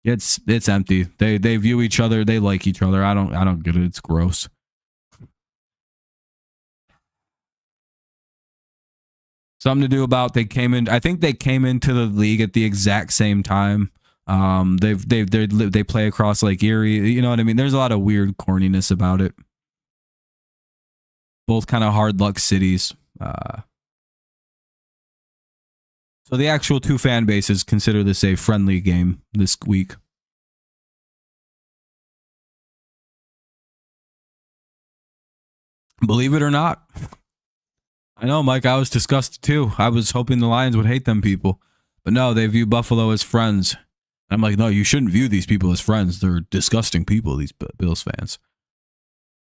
It's empty. They view each other. They like each other. I don't get it. It's gross. Something to do about I think they came into the league at the exact same time. They play across Lake Erie. You know what I mean? There's a lot of weird corniness about it. Both kind of hard luck cities. So the actual two fan bases consider this a friendly game this week. Believe it or not. I know, Mike, I was disgusted too. I was hoping the Lions would hate them people. But no, they view Buffalo as friends. I'm like, no, you shouldn't view these people as friends. They're disgusting people, these Bills fans.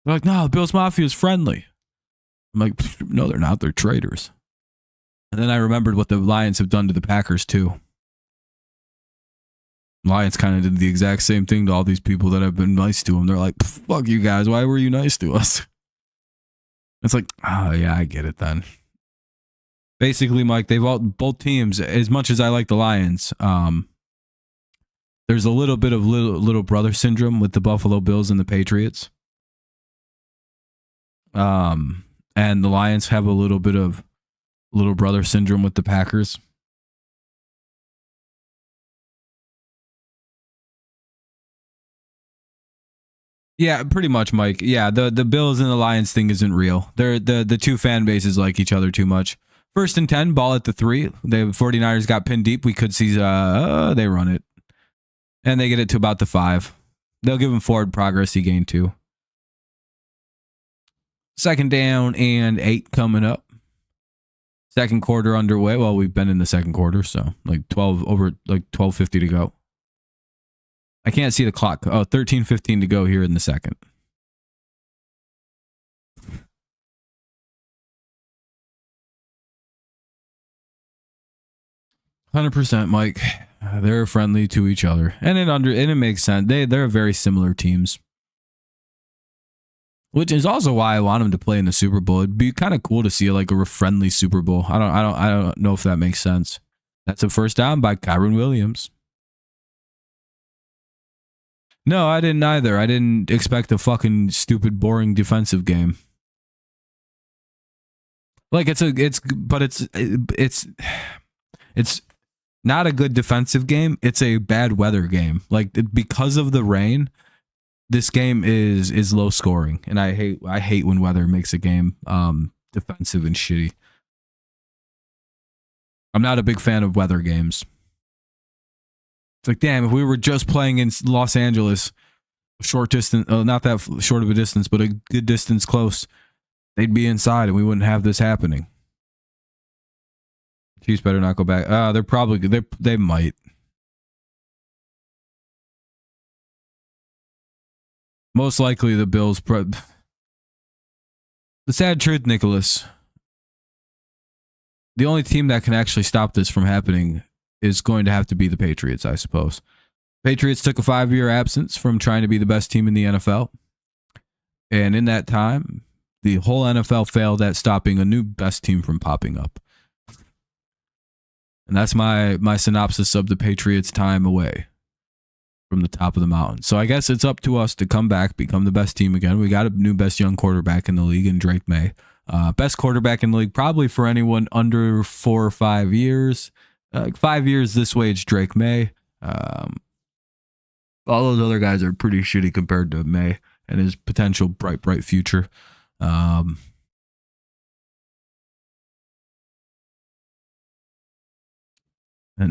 They're like, no, the Bills Mafia is friendly. I'm like, no, they're not. They're traitors. And then I remembered what the Lions have done to the Packers too. Lions kind of did the exact same thing to all these people that have been nice to them. They're like, fuck you guys. Why were you nice to us? It's like, oh, yeah, I get it then. Basically, Mike, both teams, as much as I like the Lions, there's a little bit of little brother syndrome with the Buffalo Bills and the Patriots. And the Lions have a little bit of little brother syndrome with the Packers. Yeah, pretty much, Mike. Yeah, the Bills and the Lions thing isn't real. The two fan bases like each other too much. 1st and 10, ball at the 3. The 49ers got pinned deep. We could see they run it. And they get it to about the 5. They'll give him forward progress. He gained 2. 2nd down and 8 coming up. Second quarter underway. Well, we've been in the second quarter, so like 12:50 to go. I can't see the clock. Oh, 13:15 to go here in the second. %, Mike. They're friendly to each other, and it makes sense. They're very similar teams, which is also why I want them to play in the Super Bowl. It'd be kind of cool to see like a friendly Super Bowl. I don't know if that makes sense. That's a first down by Kyron Williams. No, I didn't either. I didn't expect a fucking stupid, boring defensive game. Like it's not a good defensive game. It's a bad weather game. Like because of the rain, this game is low scoring, and I hate when weather makes a game defensive and shitty. I'm not a big fan of weather games. It's like, damn, if we were just playing in Los Angeles, short distance, not that short of a distance, but a good distance close, they'd be inside and we wouldn't have this happening. Chiefs better not go back. They're probably they might. Most likely the Bills. The sad truth, Nicholas, the only team that can actually stop this from happening is going to have to be the Patriots, I suppose. Patriots took a 5-year absence from trying to be the best team in the NFL. And in that time, the whole NFL failed at stopping a new best team from popping up. And that's my synopsis of the Patriots' time away from the top of the mountain. So I guess it's up to us to come back, become the best team again. We got a new best young quarterback in the league in Drake May. Best quarterback in the league probably for anyone under 4 or 5 years. 5 years this way, it's Drake May. All those other guys are pretty shitty compared to May and his potential bright future. And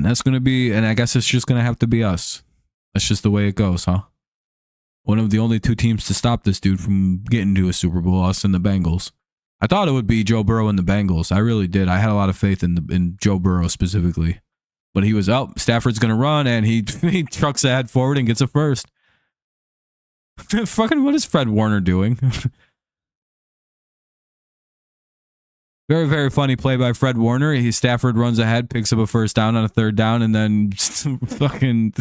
that's going to be, and I guess it's just going to have to be us. That's just the way it goes, huh? One of the only 2 teams to stop this dude from getting to a Super Bowl, us and the Bengals. I thought it would be Joe Burrow and the Bengals. I really did. I had a lot of faith in Joe Burrow specifically. But he was out. Stafford's going to run, and he trucks ahead forward and gets a first. Fucking what is Fred Warner doing? Very, very funny play by Fred Warner. Stafford runs ahead, picks up a first down on a third down, and then fucking...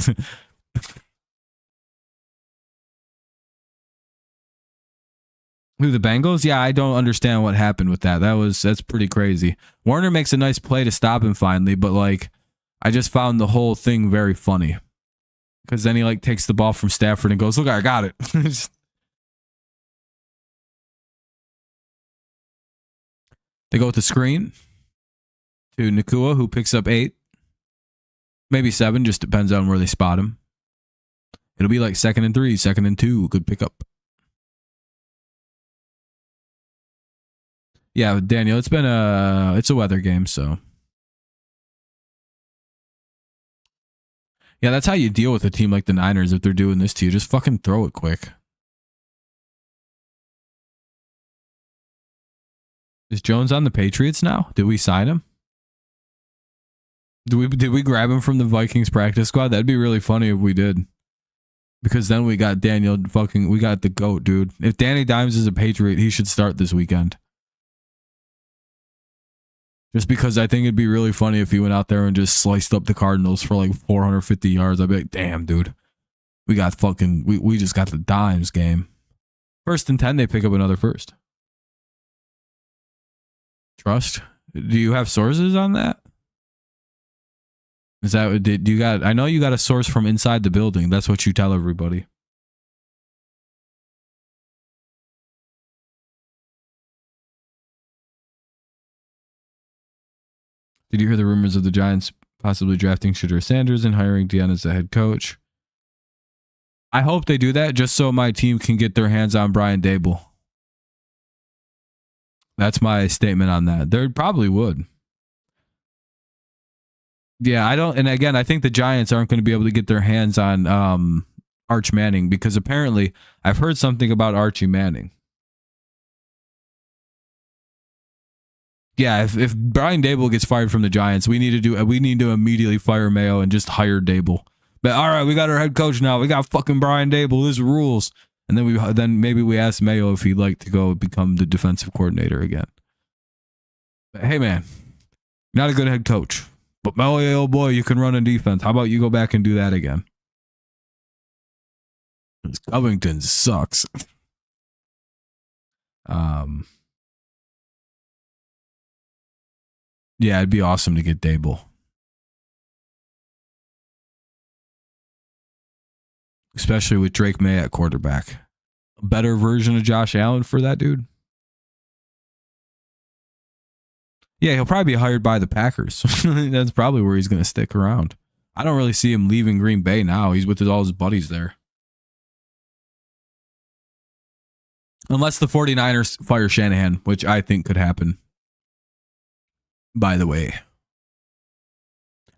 Who, the Bengals? Yeah, I don't understand what happened with that. That's pretty crazy. Warner makes a nice play to stop him finally, but like, I just found the whole thing very funny. Because then he like takes the ball from Stafford and goes, look, I got it. They go with the screen to Nakua, who picks up 8. Maybe 7, just depends on where they spot him. It'll be like 2nd and 3, 2nd and 2. Good pickup. Yeah, Daniel, it's a weather game, so. Yeah, that's how you deal with a team like the Niners if they're doing this to you. Just fucking throw it quick. Is Jones on the Patriots now? Did we sign him? Did we grab him from the Vikings practice squad? That'd be really funny if we did. Because then we got we got the GOAT, dude. If Danny Dimes is a Patriot, he should start this weekend. Just because I think it'd be really funny if he went out there and just sliced up the Cardinals for like 450 yards. I'd be like, damn, dude. We just got the Dimes game. 1st and 10, they pick up another first. Trust? Do you have sources on that? Is that do you got? I know you got a source from inside the building. That's what you tell everybody. Did you hear the rumors of the Giants possibly drafting Shadur Sanders and hiring Deion as the head coach? I hope they do that just so my team can get their hands on Brian Daboll. That's my statement on that. They probably would. Yeah, and again, I think the Giants aren't going to be able to get their hands on Arch Manning because apparently I've heard something about Archie Manning. Yeah, if Brian Daboll gets fired from the Giants, we need to immediately fire Mayo and just hire Daboll. But all right, we got our head coach now. We got fucking Brian Daboll. This rules. And then maybe we ask Mayo if he'd like to go become the defensive coordinator again. But hey man, not a good head coach. But oh boy, you can run a defense. How about you go back and do that again? Because Covington sucks. Yeah, it'd be awesome to get Daboll. Especially with Drake May at quarterback. A better version of Josh Allen for that dude. Yeah, he'll probably be hired by the Packers. That's probably where he's going to stick around. I don't really see him leaving Green Bay now. He's with all his buddies there. Unless the 49ers fire Shanahan, which I think could happen. By the way.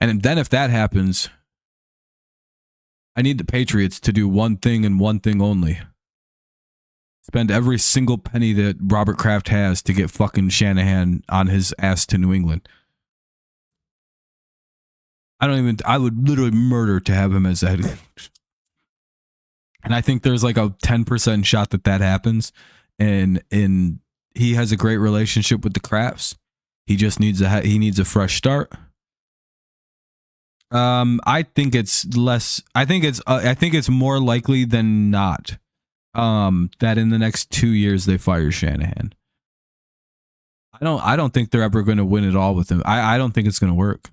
And then if that happens, I need the Patriots to do one thing and one thing only. Spend every single penny that Robert Kraft has to get fucking Shanahan on his ass to New England. I would literally murder to have him as the head coach. And I think there's like a 10% shot that happens. And he has a great relationship with the Krafts. He just needs a fresh start. I think it's less. I think it's more likely than not that in the next 2 years they fire Shanahan. I don't think they're ever going to win it all with him. I don't think it's going to work.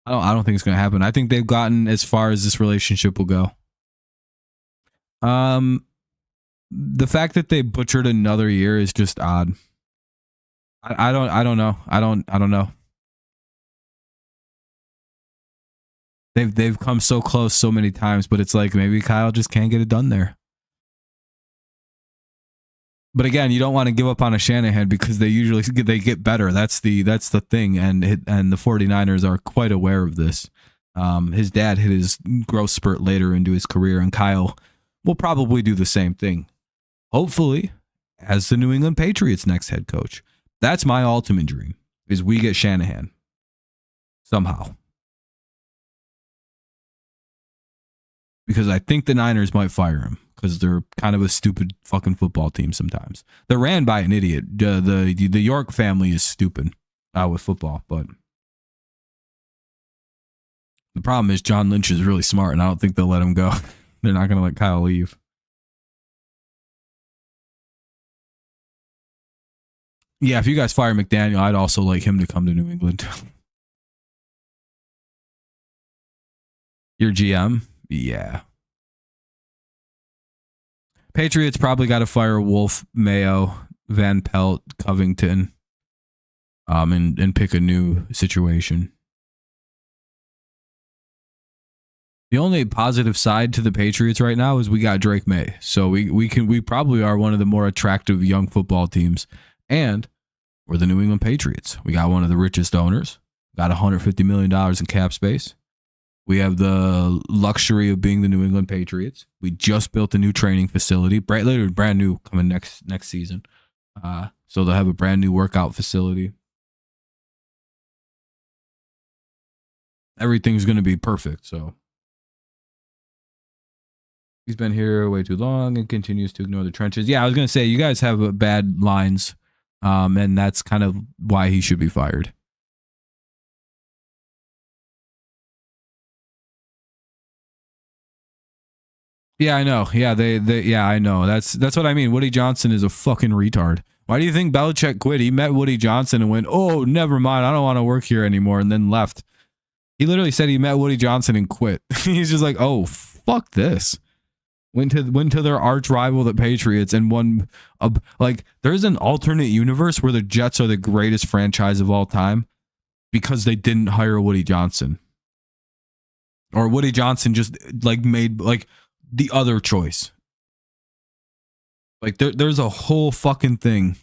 I don't think it's going to happen. I think they've gotten as far as this relationship will go. The fact that they butchered another year is just odd. I don't know. I don't know. They've come so close so many times, but it's like maybe Kyle just can't get it done there. But again, you don't want to give up on a Shanahan because they get better. That's the thing, and the 49ers are quite aware of this. His dad hit his growth spurt later into his career, and Kyle will probably do the same thing. Hopefully, as the New England Patriots' next head coach. That's my ultimate dream, is we get Shanahan. Somehow. Because I think the Niners might fire him. because they're kind of a stupid fucking football team sometimes. They're ran by an idiot. The York family is stupid with football, but the problem is John Lynch is really smart, and I don't think they'll let him go. They're not going to let Kyle leave. Yeah, if you guys fire McDaniel, I'd also like him to come to New England. Your GM? Yeah. Patriots probably got to fire Wolf, Mayo, Van Pelt, Covington, and pick a new situation. The only positive side to the Patriots right now is we got Drake May. So we probably are one of the more attractive young football teams. And we're the New England Patriots. We got one of the richest owners, got $150 million in cap space. We have the luxury of being the New England Patriots. We just built a new training facility, literally brand new, coming next season. So they'll have a brand new workout facility. Everything's going to be perfect. So he's been here way too long and continues to ignore the trenches. Yeah, I was going to say, you guys have bad lines, and that's kind of why he should be fired. Yeah, I know. Yeah, yeah, I know. That's what I mean. Woody Johnson is a fucking retard. Why do you think Belichick quit? He met Woody Johnson and went, "Oh, never mind. I don't want to work here anymore," and then left. He literally said he met Woody Johnson and quit. He's just like, "Oh, fuck this." Went to their arch rival, the Patriots, and won. Like, there's an alternate universe where the Jets are the greatest franchise of all time because they didn't hire Woody Johnson, or Woody Johnson just like made like the other choice. Like there's a whole fucking thing.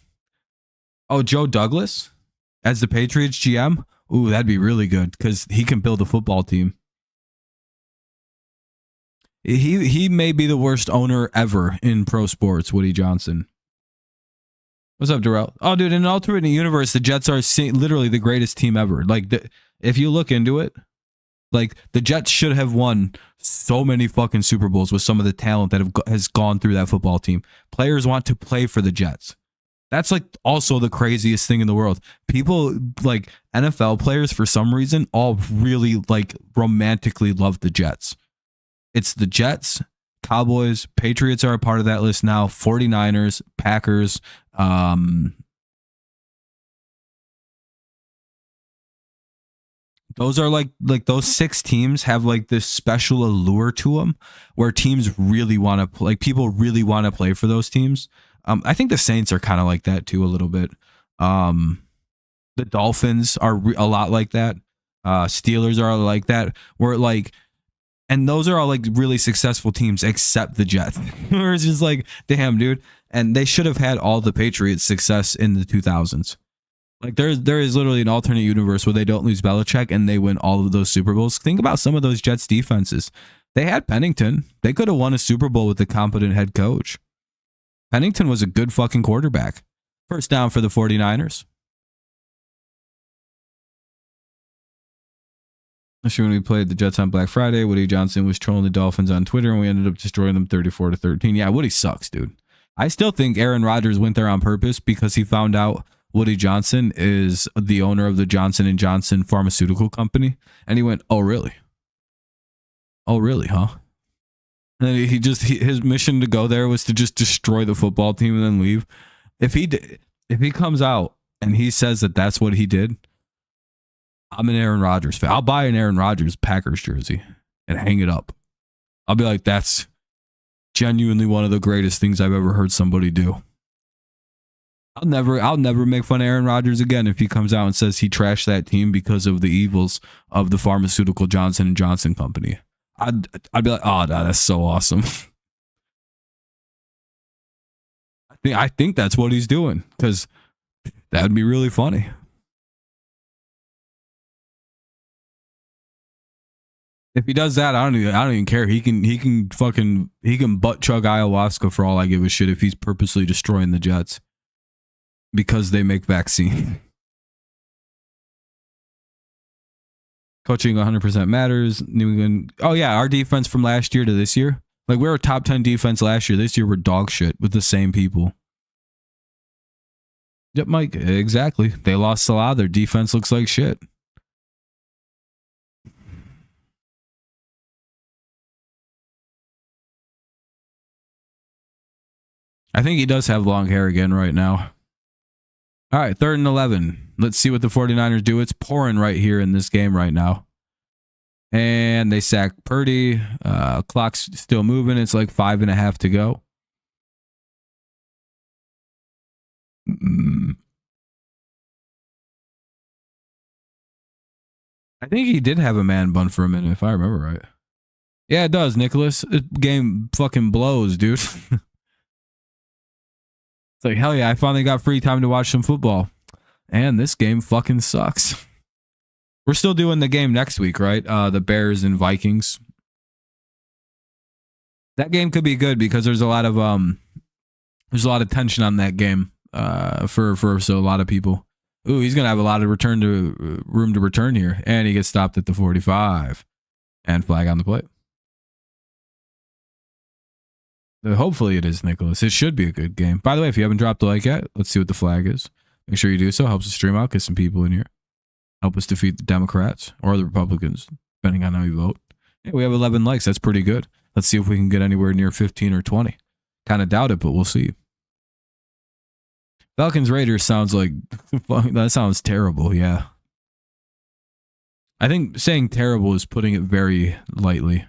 Oh, Joe Douglas as the Patriots GM? Ooh, that'd be really good because he can build a football team. He may be the worst owner ever in pro sports, Woody Johnson. What's up, Darrell? Oh, dude, in an alternate universe, the Jets are literally the greatest team ever. Like, if you look into it, like, the Jets should have won so many fucking Super Bowls with some of the talent that has gone through that football team. Players want to play for the Jets. That's like also the craziest thing in the world. People, like NFL players, for some reason, all really like romantically love the Jets. It's the Jets, Cowboys, Patriots are a part of that list now, 49ers, Packers, those are like those six teams have like this special allure to them where teams really want to like people really want to play for those teams. I think the Saints are kind of like that too a little bit. The Dolphins are a lot like that. Steelers are like that. Where like, and those are all like really successful teams except the Jets. Where it's just like, damn, dude. And they should have had all the Patriots success in the 2000s. Like there is literally an alternate universe where they don't lose Belichick and they win all of those Super Bowls. Think about some of those Jets defenses. They had Pennington. They could have won a Super Bowl with a competent head coach. Pennington was a good fucking quarterback. First down for the 49ers. Actually, when we played the Jets on Black Friday, Woody Johnson was trolling the Dolphins on Twitter and we ended up destroying them 34-13. Yeah, Woody sucks, dude. I still think Aaron Rodgers went there on purpose because he found out Woody Johnson is the owner of the Johnson & Johnson pharmaceutical company. And he went, oh, really? Oh, really, huh? And his mission to go there was to just destroy the football team and then leave. If he comes out and he says that that's what he did, I'm an Aaron Rodgers fan. I'll buy an Aaron Rodgers Packers jersey and hang it up. I'll be like, that's genuinely one of the greatest things I've ever heard somebody do. I'll never make fun of Aaron Rodgers again if he comes out and says he trashed that team because of the evils of the pharmaceutical Johnson & Johnson company. I'd be like, oh, no, that's so awesome. I think that's what he's doing because that would be really funny. If he does that, I don't even care. He can butt chug ayahuasca for all I give a shit if he's purposely destroying the Jets because they make vaccine. Coaching 100% matters. New England. Oh yeah, our defense from last year to this year. Like, we were a top 10 defense last year. This year, we're dog shit with the same people. Yep, Mike. Exactly. They lost Salah. Their defense looks like shit. I think he does have long hair again right now. All right, 3rd and 11. Let's see what the 49ers do. It's pouring right here in this game right now. And they sack Purdy. Clock's still moving. It's like 5.5 to go. I think he did have a man bun for a minute, if I remember right. Yeah, it does, Nicholas. This game fucking blows, dude. It's like, hell yeah, I finally got free time to watch some football. And this game fucking sucks. We're still doing the game next week, right? The Bears and Vikings. That game could be good because there's a lot of tension on that game for a lot of people. Ooh, he's gonna have a lot of room to return here, and he gets stopped at the 45 and flag on the play. Hopefully it is, Nicholas. It should be a good game. By the way, if you haven't dropped a like yet, let's see what the flag is. Make sure you do so. Helps the stream out. Get some people in here. Help us defeat the Democrats or the Republicans, depending on how you vote. Yeah, we have 11 likes. That's pretty good. Let's see if we can get anywhere near 15 or 20. Kind of doubt it, but we'll see. Falcons Raiders sounds like that sounds terrible. Yeah. I think saying terrible is putting it very lightly.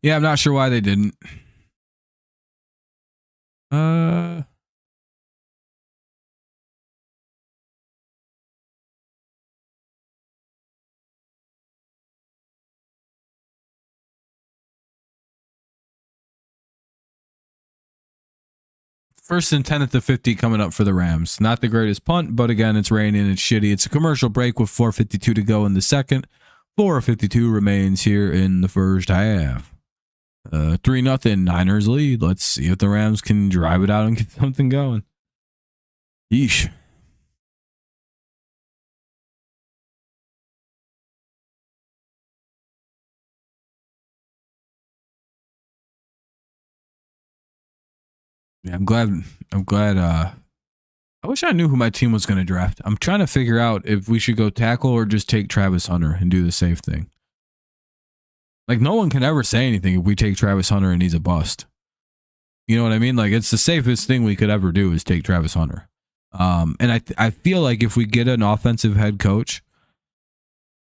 Yeah, I'm not sure why they didn't. First and 10 at the 50 coming up for the Rams. Not the greatest punt, but again, it's raining. It's shitty. It's a commercial break with 4:52 to go in the second. 4:52 remains here in the first half. 3-0 Niners lead. Let's see if the Rams can drive it out and get something going. Yeesh. Yeah, I'm glad. I wish I knew who my team was going to draft. I'm trying to figure out if we should go tackle or just take Travis Hunter and do the safe thing. Like, no one can ever say anything if we take Travis Hunter and he's a bust. You know what I mean? Like, it's the safest thing we could ever do is take Travis Hunter. And I feel like if we get an offensive head coach,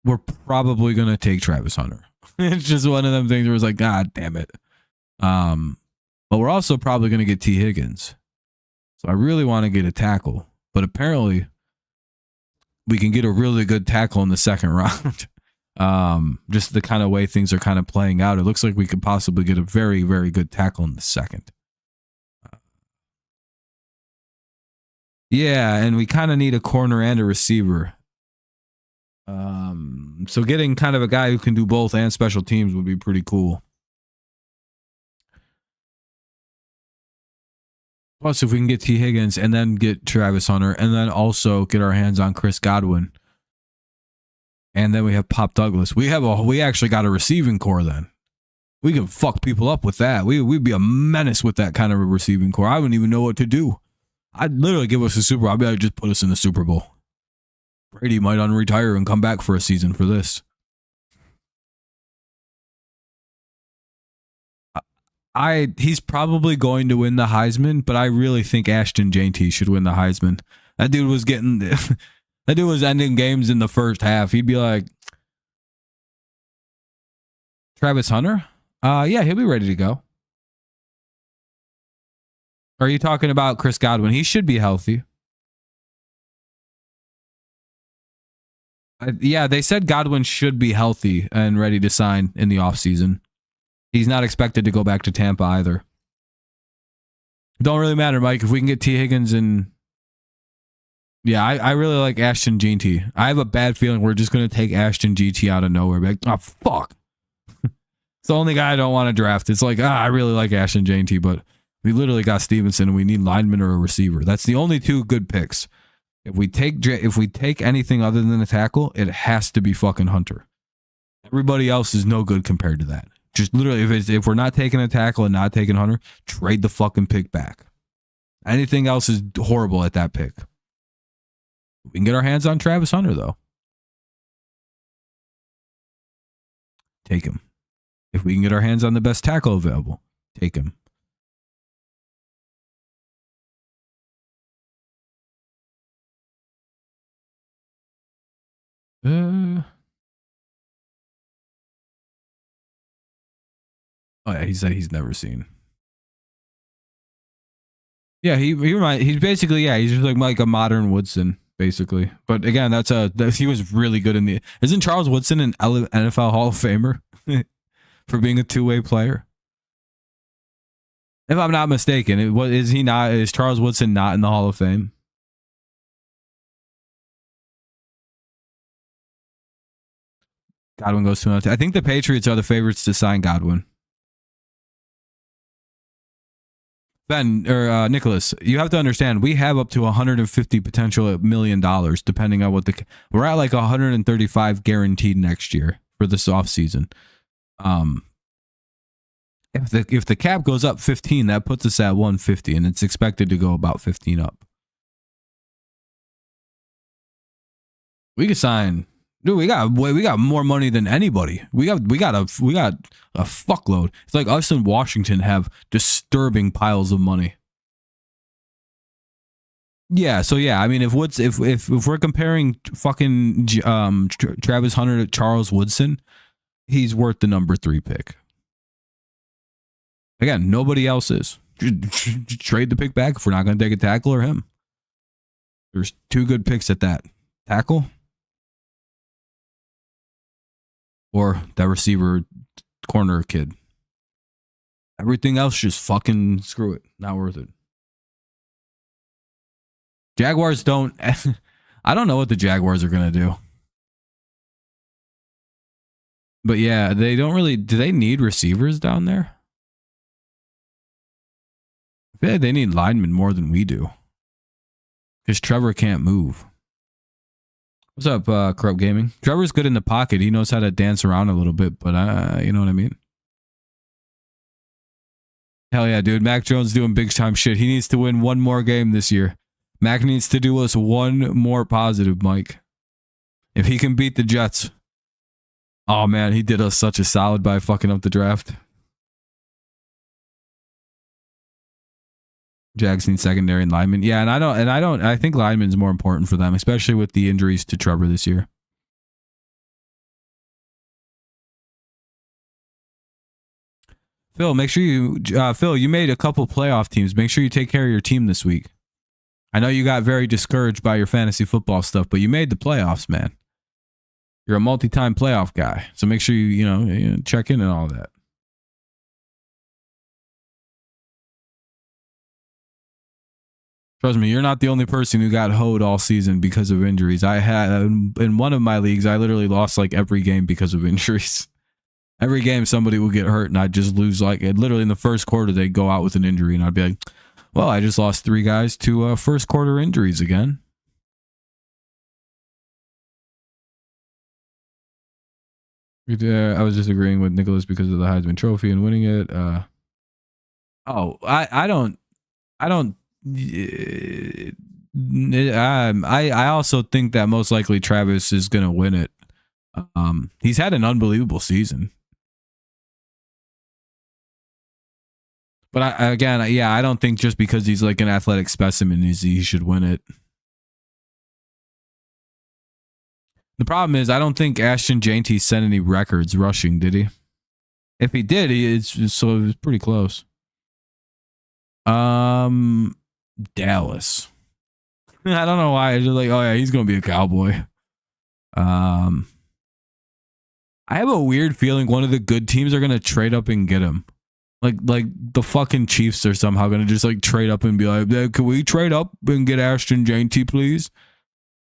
we're probably going to take Travis Hunter. It's just one of them things where it's like, God damn it. But we're also probably going to get T. Higgins. So I really want to get a tackle. But apparently, we can get a really good tackle in the second round. Just the kind of way things are kind of playing out. It looks like we could possibly get a very, very good tackle in the second. Yeah, and we kind of need a corner and a receiver. So getting kind of a guy who can do both and special teams would be pretty cool. Plus, if we can get T. Higgins and then get Travis Hunter and then also get our hands on Chris Godwin. And then we have Pop Douglas. We actually got a receiving core then. We can fuck people up with that. We'd be a menace with that kind of a receiving core. I wouldn't even know what to do. I'd literally give us a Super Bowl. I'd be like, just put us in the Super Bowl. Brady might unretire and come back for a season for this. He's probably going to win the Heisman, but I really think Ashton Jeanty should win the Heisman. That dude was ending games in the first half. He'd be like, Travis Hunter? Yeah, he'll be ready to go. Are you talking about Chris Godwin? He should be healthy. Yeah, they said Godwin should be healthy and ready to sign in the offseason. He's not expected to go back to Tampa either. Don't really matter, Mike. If we can get T. Higgins and... Yeah, I really like Ashton Jeanty. I have a bad feeling we're just going to take Ashton Jeanty out of nowhere. Like, oh, fuck. It's the only guy I don't want to draft. It's like, I really like Ashton J&T, but we literally got Stevenson and we need lineman or a receiver. That's the only two good picks. If we take anything other than a tackle, it has to be fucking Hunter. Everybody else is no good compared to that. Just literally, if we're not taking a tackle and not taking Hunter, trade the fucking pick back. Anything else is horrible at that pick. We can get our hands on Travis Hunter, though. Take him. If we can get our hands on the best tackle available, take him. Oh yeah, he said he's never seen. Yeah, he's basically, yeah, he's just like a modern Woodson, basically. But again, he was really good in the. Isn't Charles Woodson an NFL Hall of Famer for being a two-way player? If I'm not mistaken, is he not? Is Charles Woodson not in the Hall of Fame? Godwin goes to another. I think the Patriots are the favorites to sign Godwin. Ben or Nicholas, you have to understand, we have up to 150 potential $1 million, depending on what we're at, like 135 guaranteed next year for this offseason. If the cap goes up 15, that puts us at 150, and it's expected to go about 15 up. We could sign. Dude, we got more money than anybody. We got a fuckload. It's like us and Washington have disturbing piles of money. Yeah, so yeah, I mean, if we're comparing fucking Travis Hunter to Charles Woodson, he's worth the number 3 pick. Again, nobody else is. Trade the pick back if we're not going to take a tackle or him. There's 2 good picks at that. Tackle or that receiver corner kid. Everything else, just fucking screw it. Not worth it. Jaguars don't. I don't know what the Jaguars are going to do. But yeah, they don't really. Do they need receivers down there? I feel like they need linemen more than we do. Because Trevor can't move. What's up, Corrupt Gaming? Trevor's good in the pocket. He knows how to dance around a little bit, but you know what I mean? Hell yeah, dude. Mac Jones doing big time shit. He needs to win one more game this year. Mac needs to do us one more positive, Mike. If he can beat the Jets. Oh man, he did us such a solid by fucking up the draft. Jags need secondary and linemen. Yeah, and I think linemen's more important for them, especially with the injuries to Trevor this year. Phil, make sure you Phil, you made a couple playoff teams. Make sure you take care of your team this week. I know you got very discouraged by your fantasy football stuff, but you made the playoffs, man. You're a multi-time playoff guy. So make sure you check in and all that. Trust me, you're not the only person who got hoed all season because of injuries. I had, in one of my leagues, I literally lost like every game because of injuries. Every game somebody would get hurt and I'd just lose. Like literally in the first quarter, they'd go out with an injury and I'd be like, well, I just lost 3 guys to first quarter injuries again. I was just agreeing with Nicholas because of the Heisman Trophy and winning it. I also think that most likely Travis is going to win it. He's had an unbelievable season. But I don't think just because he's like an athletic specimen, he should win it. The problem is, I don't think Ashton J&T set any records rushing, did he? If he did, it was pretty close. Dallas. I don't know why. It's just like, oh yeah, he's gonna be a Cowboy. I have a weird feeling one of the good teams are gonna trade up and get him. Like the fucking Chiefs are somehow gonna just like trade up and be like, can we trade up and get Ashton J&T, please?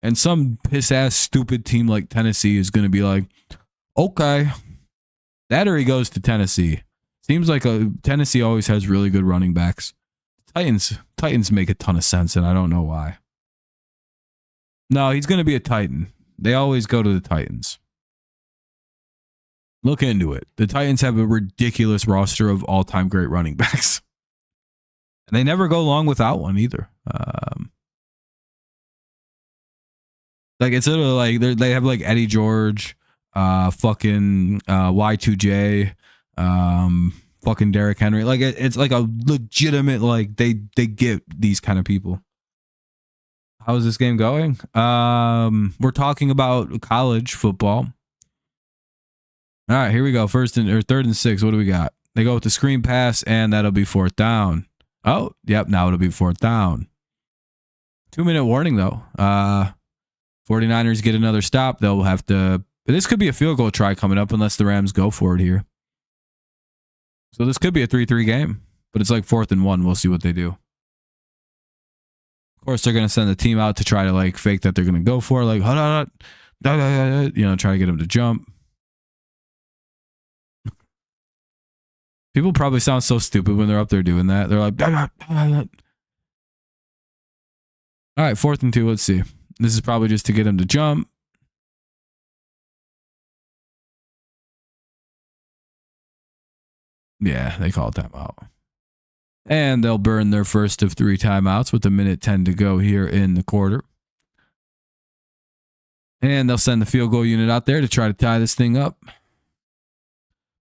And some piss ass stupid team like Tennessee is gonna be like, okay, That or he goes to Tennessee. Seems like Tennessee always has really good running backs. Titans make a ton of sense, and I don't know why. No, he's going to be a Titan. They always go to the Titans. Look into it. The Titans have a ridiculous roster of all-time great running backs. And they never go long without one either. Like it's sort of like they have like Eddie George, fucking Y2J, fucking Derrick Henry. Like it's like a legitimate, like they get these kind of people. How is this game going? We're talking about college football. All right, here we go. Third and 6. What do we got? They go with the screen pass, and that'll be 4th down. Oh, yep. Now it'll be 4th down. 2-minute warning though. 49ers get another stop. They'll have to. This could be a field goal try coming up unless the Rams go for it here. So this could be a 3-3 game, but it's like 4th and 1. We'll see what they do. Of course, they're going to send the team out to try to like fake that they're going to go for it. Like, try to get them to jump. People probably sound so stupid when they're up there doing that. They're like, all right, 4th and 2. Let's see. This is probably just to get him to jump. Yeah, they call it timeout. And they'll burn their first of 3 timeouts with 1:10 to go here in the quarter. And they'll send the field goal unit out there to try to tie this thing up.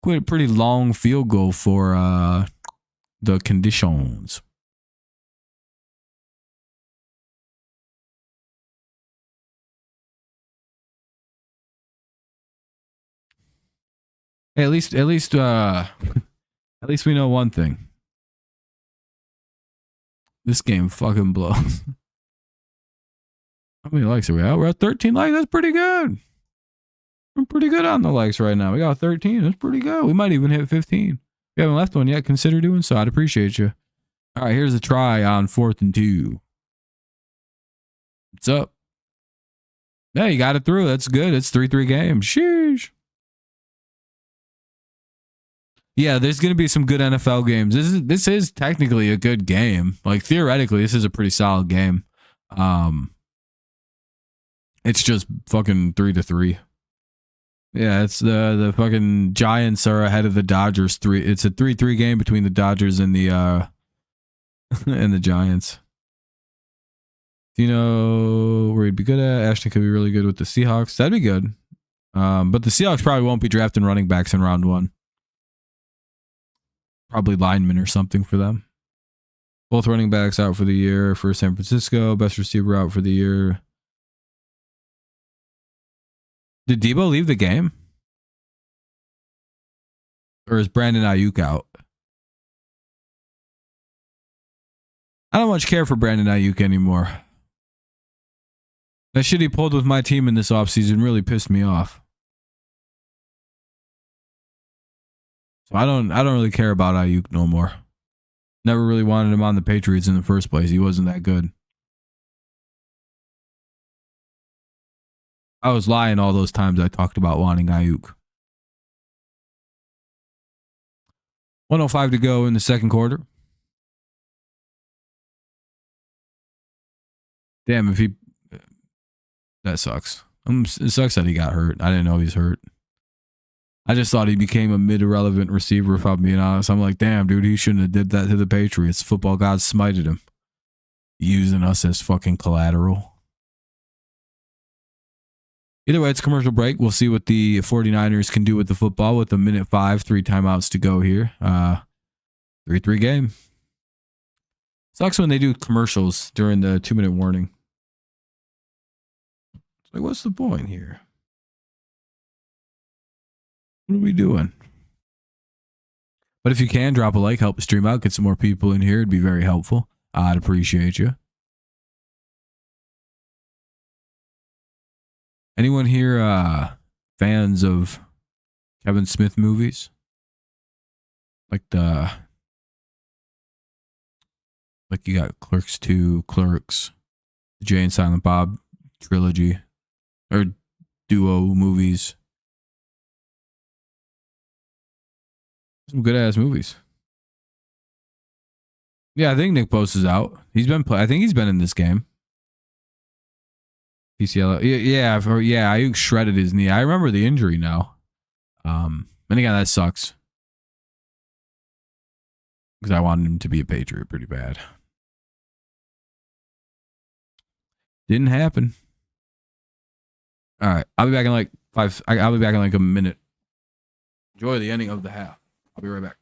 Quite a pretty long field goal for the conditions. Hey, at least we know one thing. This game fucking blows. How many likes are we at? We're at 13 likes. That's pretty good. We're pretty good on the likes right now. We got 13. That's pretty good. We might even hit 15. If you haven't left one yet, consider doing so. I'd appreciate you. All right, here's a try on 4th and 2. What's up? Yeah, you got it through. That's good. It's 3-3 game. Sheesh. Yeah, there's going to be some good NFL games. This is technically a good game. Like theoretically, this is a pretty solid game. It's just fucking 3-3. Yeah, it's the fucking Giants are ahead of the Dodgers. It's a 3-3 game between the Dodgers and the and the Giants. Do you know where he'd be good at? Ashton could be really good with the Seahawks. That'd be good. But the Seahawks probably won't be drafting running backs in round 1. Probably linemen or something for them. Both running backs out for the year for San Francisco. Best receiver out for the year. Did Debo leave the game? Or is Brandon Ayuk out? I don't much care for Brandon Ayuk anymore. That shit he pulled with my team in this offseason really pissed me off. So I don't really care about Ayuk no more. Never really wanted him on the Patriots in the first place. He wasn't that good. I was lying all those times I talked about wanting Ayuk. 1:05 to go in the second quarter. Damn, that sucks. It sucks that he got hurt. I didn't know he was hurt. I just thought he became a mid-irrelevant receiver, if I'm being honest. I'm like, damn, dude, he shouldn't have did that to the Patriots. Football God smited him. Using us as fucking collateral. Either way, it's commercial break. We'll see what the 49ers can do with the football with 1:05, 3 timeouts to go here. 3-3 game. Sucks when they do commercials during the 2-minute warning. It's like, what's the point here? What are we doing? But if you can, drop a like, help the stream out, get some more people in here. It'd be very helpful. I'd appreciate you. Anyone here fans of Kevin Smith movies? Like you got Clerks 2, Clerks, the Jay and Silent Bob trilogy, or duo movies. Some good ass movies. Yeah, I think Nick Bosa is out. He's been I think he's been in this game. PCL. Yeah. Ayuk shredded his knee. I remember the injury now. And again, that sucks because I wanted him to be a Patriot pretty bad. Didn't happen. All right, I'll be back in like I'll be back in like a minute. Enjoy the ending of the half. I'll be right back.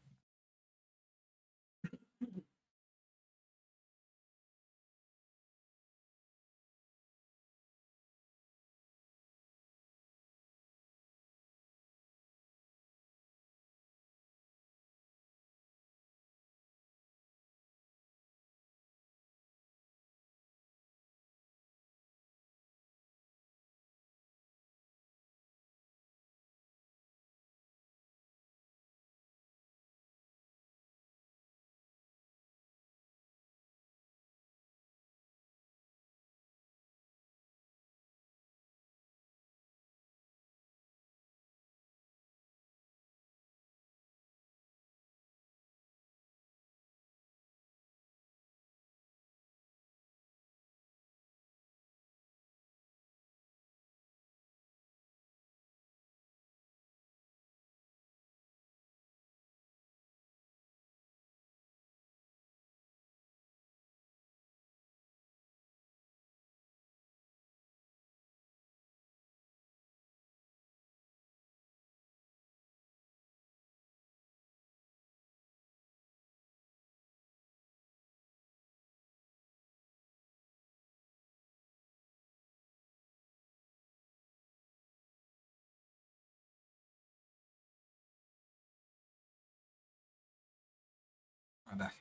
I'm back.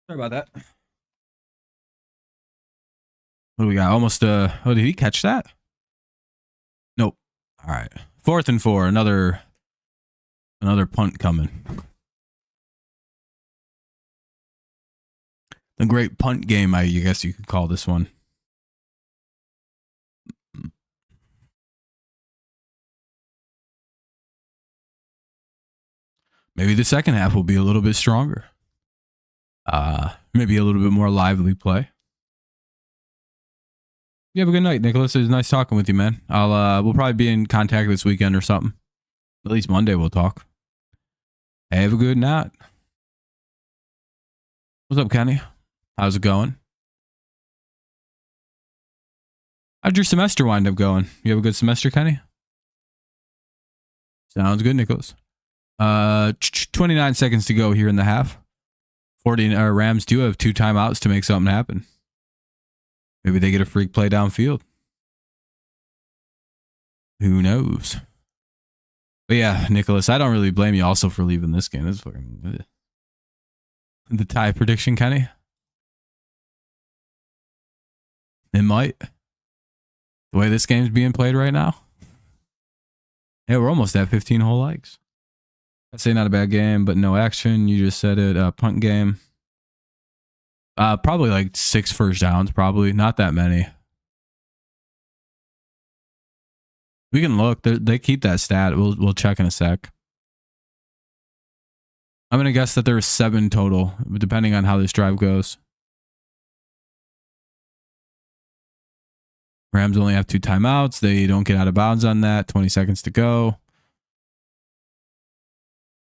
Sorry about that. What do we got? Almost oh, did he catch that? Nope. All right. 4th and 4. Another punt coming. The great punt game, I guess you could call this one. Maybe the second half will be a little bit stronger. Maybe a little bit more lively play. You have a good night, Nicholas. It was nice talking with you, man. We'll probably be in contact this weekend or something. At least Monday we'll talk. Have a good night. What's up, Kenny? How's it going? How'd your semester wind up going? You have a good semester, Kenny? Sounds good, Nicholas. 29 seconds to go here in the half. Rams do have 2 timeouts to make something happen. Maybe they get a freak play downfield. Who knows? But yeah, Nicholas, I don't really blame you also for leaving this game. This is fucking the tie prediction, Kenny. It might. The way this game's being played right now. Yeah, we're almost at 15 whole likes. I'd say not a bad game, but no action. You just said it. Punt game. Probably like 6 first downs. Probably not that many. We can look. They keep that stat. We'll check in a sec. I'm gonna guess that there's 7 total, depending on how this drive goes. Rams only have 2 timeouts. They don't get out of bounds on that. 20 seconds to go.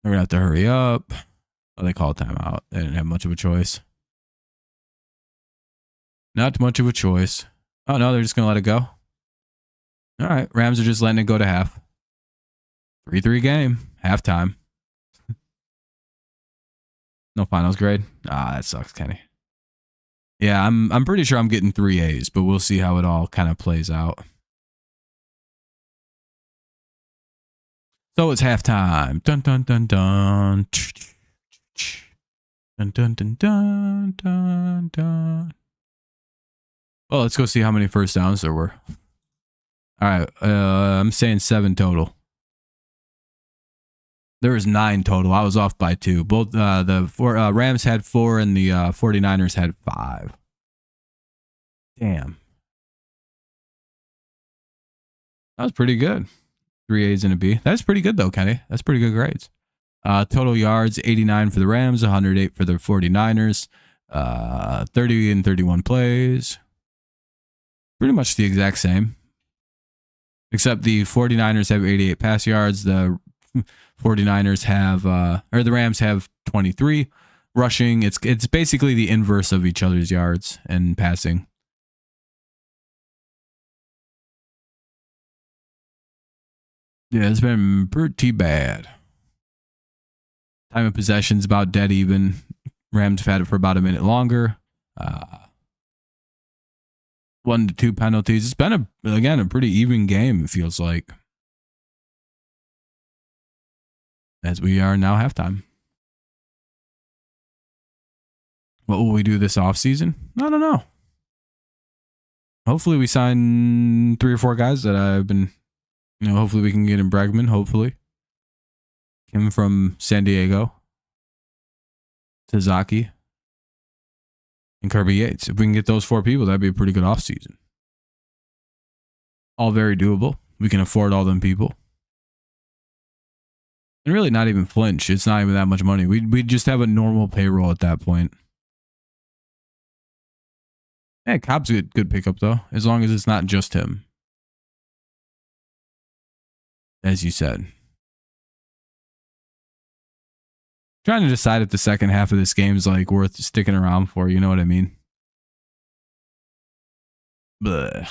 They're gonna have to hurry up. Oh, they call a timeout. They didn't have much of a choice. Not much of a choice. Oh no, they're just gonna let it go. All right, Rams are just letting it go to half. 3-3 game, halftime. No finals grade. That sucks, Kenny. Yeah, I'm pretty sure I'm getting 3 A's, but we'll see how it all kind of plays out. So it's halftime. Dun dun dun dun. Dun dun dun dun dun dun. Well, let's go see how many first downs there were. All right, I'm saying 7 total. There was 9 total. I was off by 2. Both the Rams had 4 and the 49ers had 5. Damn. That was pretty good. 3 A's and a B. That's pretty good though, Kenny. That's pretty good grades. Total yards, 89 for the Rams, 108 for the 49ers. 30 and 31 plays. Pretty much the exact same. Except the 49ers have 88 pass yards. The 49ers have, or the Rams have 23 rushing. It's basically the inverse of each other's yards and passing. Yeah, it's been pretty bad. Time of possession's about dead even. Rams have had it for about a minute longer. 1 to 2 penalties. It's been a pretty even game, it feels like. As we are now halftime. What will we do this offseason? I don't know. Hopefully we sign 3 or 4 guys that I've been, hopefully we can get in Bregman, hopefully. Him from San Diego. Tazaki. And Kirby Yates. If we can get those 4 people, that'd be a pretty good offseason. All very doable. We can afford all them people. And really not even flinch. It's not even that much money. We'd just have a normal payroll at that point. Yeah, Cobb's a good pickup, though. As long as it's not just him. As you said. Trying to decide if the second half of this game is like worth sticking around for. You know what I mean? Bleh.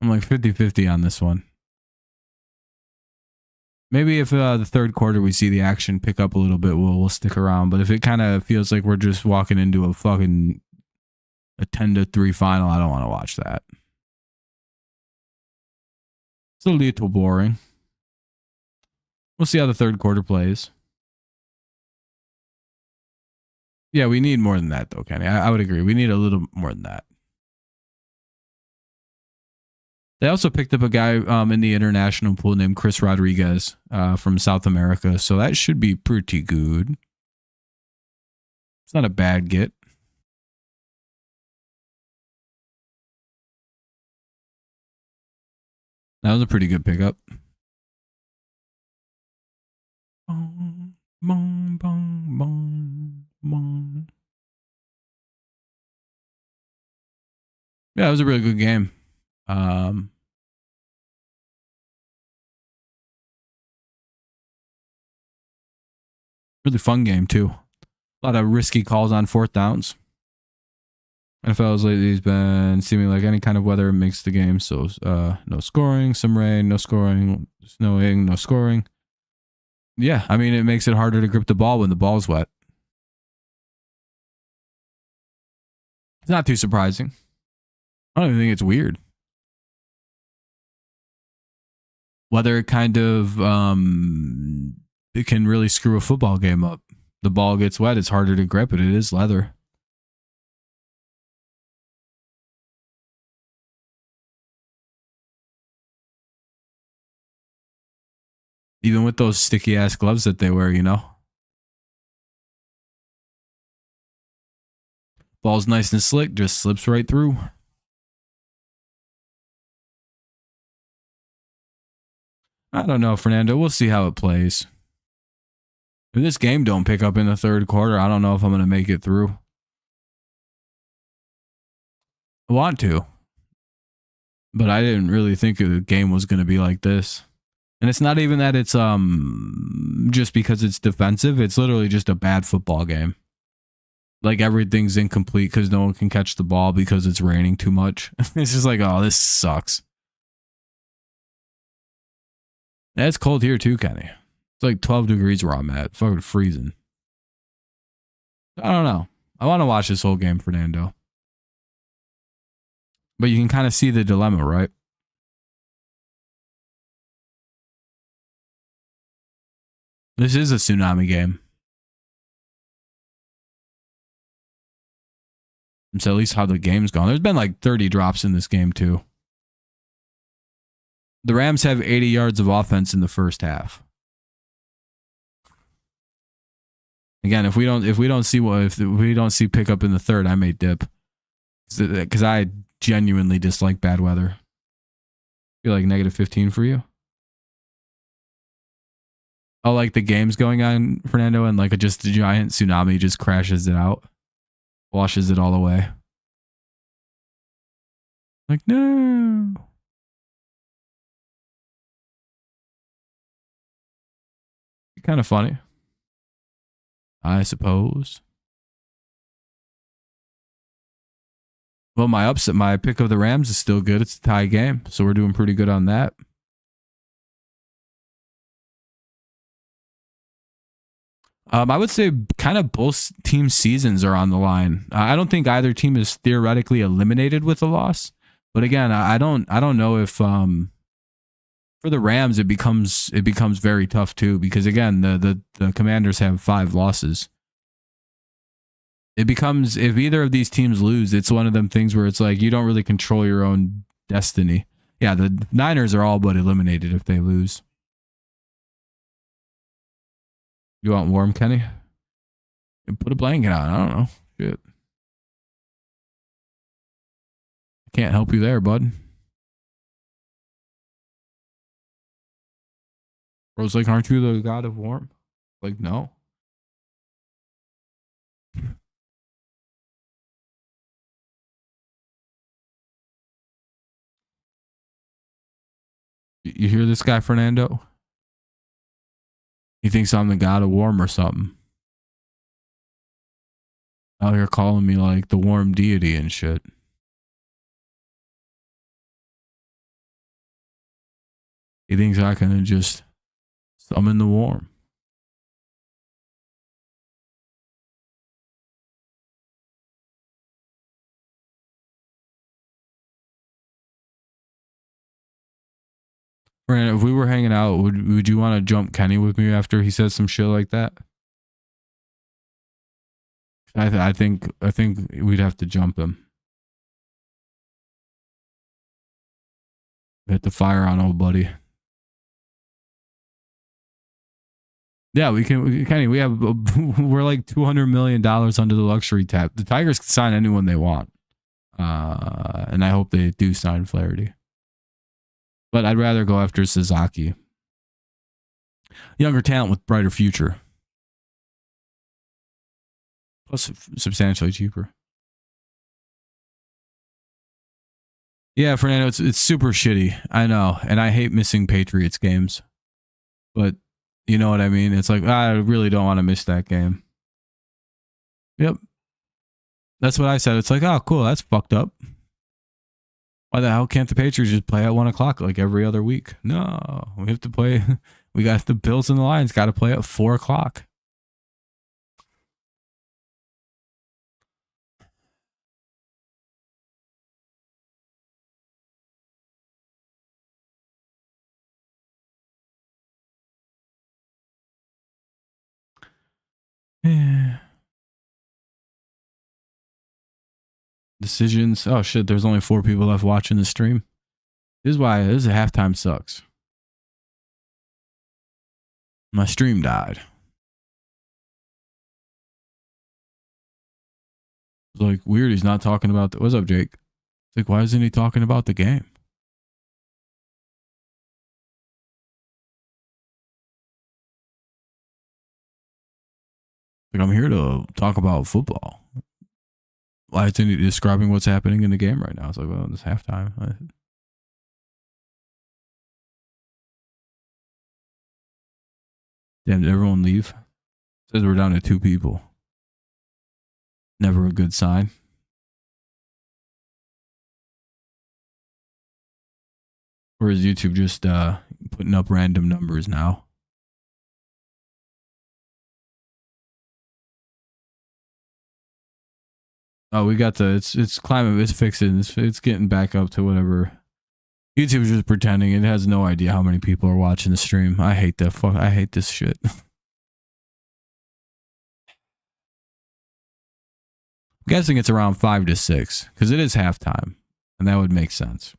I'm like 50-50 on this one. Maybe if the third quarter we see the action pick up a little bit, we'll stick around. But if it kind of feels like we're just walking into a 10-3 final, I don't want to watch that. It's a little boring. We'll see how the third quarter plays. Yeah, we need more than that, though, Kenny. I would agree. We need a little more than that. They also picked up a guy in the international pool named Chris Rodriguez from South America, so that should be pretty good. It's not a bad get. That was a pretty good pickup. Bong, bong, bong, bong, bong. Yeah, it was a really good game. Really fun game, too. A lot of risky calls on 4th downs. NFL's lately has been seeming like any kind of weather makes the game. So, no scoring, some rain, no scoring, snowing, no scoring. Yeah, I mean, it makes it harder to grip the ball when the ball's wet. It's not too surprising. I don't even think it's weird. Weather kind of, it can really screw a football game up. The ball gets wet, it's harder to grip it. It is leather. Even with those sticky ass gloves that they wear, Ball's nice and slick, just slips right through. I don't know, Fernando. We'll see how it plays. If this game don't pick up in the third quarter, I don't know if I'm going to make it through. I want to. But I didn't really think the game was going to be like this. And it's not even that it's just because it's defensive. It's literally just a bad football game. Like everything's incomplete because no one can catch the ball because it's raining too much. It's just like, oh, this sucks. Yeah, it's cold here too, Kenny. It's like 12 degrees where I'm at. Fucking freezing. I don't know. I want to watch this whole game, Fernando. But you can kind of see the dilemma, right? This is a tsunami game. So at least how the game's gone. There's been like 30 drops in this game too. The Rams have 80 yards of offense in the first half. Again, if we don't see pickup in the third, I may dip. Because I genuinely dislike bad weather. I feel like -15 for you. Oh, like the game's going on, Fernando, and like just a giant tsunami just crashes it out, washes it all away. Like, no. Kind of funny, I suppose. Well, my pick of the Rams is still good. It's a tie game, so we're doing pretty good on that. I would say kind of both team seasons are on the line. I don't think either team is theoretically eliminated with a loss, but again, I don't know if for the Rams it becomes very tough too, because again the Commanders have 5 losses. It becomes, if either of these teams lose, it's one of them things where it's like you don't really control your own destiny. Yeah, the Niners are all but eliminated if they lose. You want warm, Kenny? Put a blanket on. I don't know. Shit. Can't help you there, bud. Bro's like, aren't you the god of warm? Like, no. You hear this guy, Fernando? He thinks I'm the god of warm or something. Out here calling me like the warm deity and shit. He thinks I can just summon the warm. Brandon, if we were hanging out, would you want to jump Kenny with me after he says some shit like that? I think we'd have to jump him. Hit the fire on old buddy. Yeah, we can. Kenny, we have we're like $200 million under the luxury tap. The Tigers can sign anyone they want, and I hope they do sign Flaherty. But I'd rather go after Sasaki. Younger talent with brighter future. Plus substantially cheaper. Yeah, Fernando, it's super shitty. I know. And I hate missing Patriots games. But you know what I mean? It's like, I really don't want to miss that game. Yep. That's what I said. It's like, oh, cool. That's fucked up. Why the hell can't the Patriots just play at 1 o'clock like every other week? No, we have to play. We got the Bills and the Lions got to play at 4 o'clock. Yeah. Decisions. Oh shit, there's only 4 people left watching the stream. This is why this halftime sucks. My stream died. It's like weird he's not talking about the, what's up, Jake? It's like, why isn't he talking about the game? Like, I'm here to talk about football. Why isn't he describing what's happening in the game right now? It's like, well, it's halftime. Damn, did everyone leave? It says we're down to 2 people. Never a good sign. Or is YouTube just putting up random numbers now? Oh, we got the it's climbing, it's fixing, it's getting back up to whatever. YouTube's just pretending. It has no idea how many people are watching the stream. I hate that. I hate this shit. I'm guessing it's around 5 to 6 because it is halftime, and that would make sense.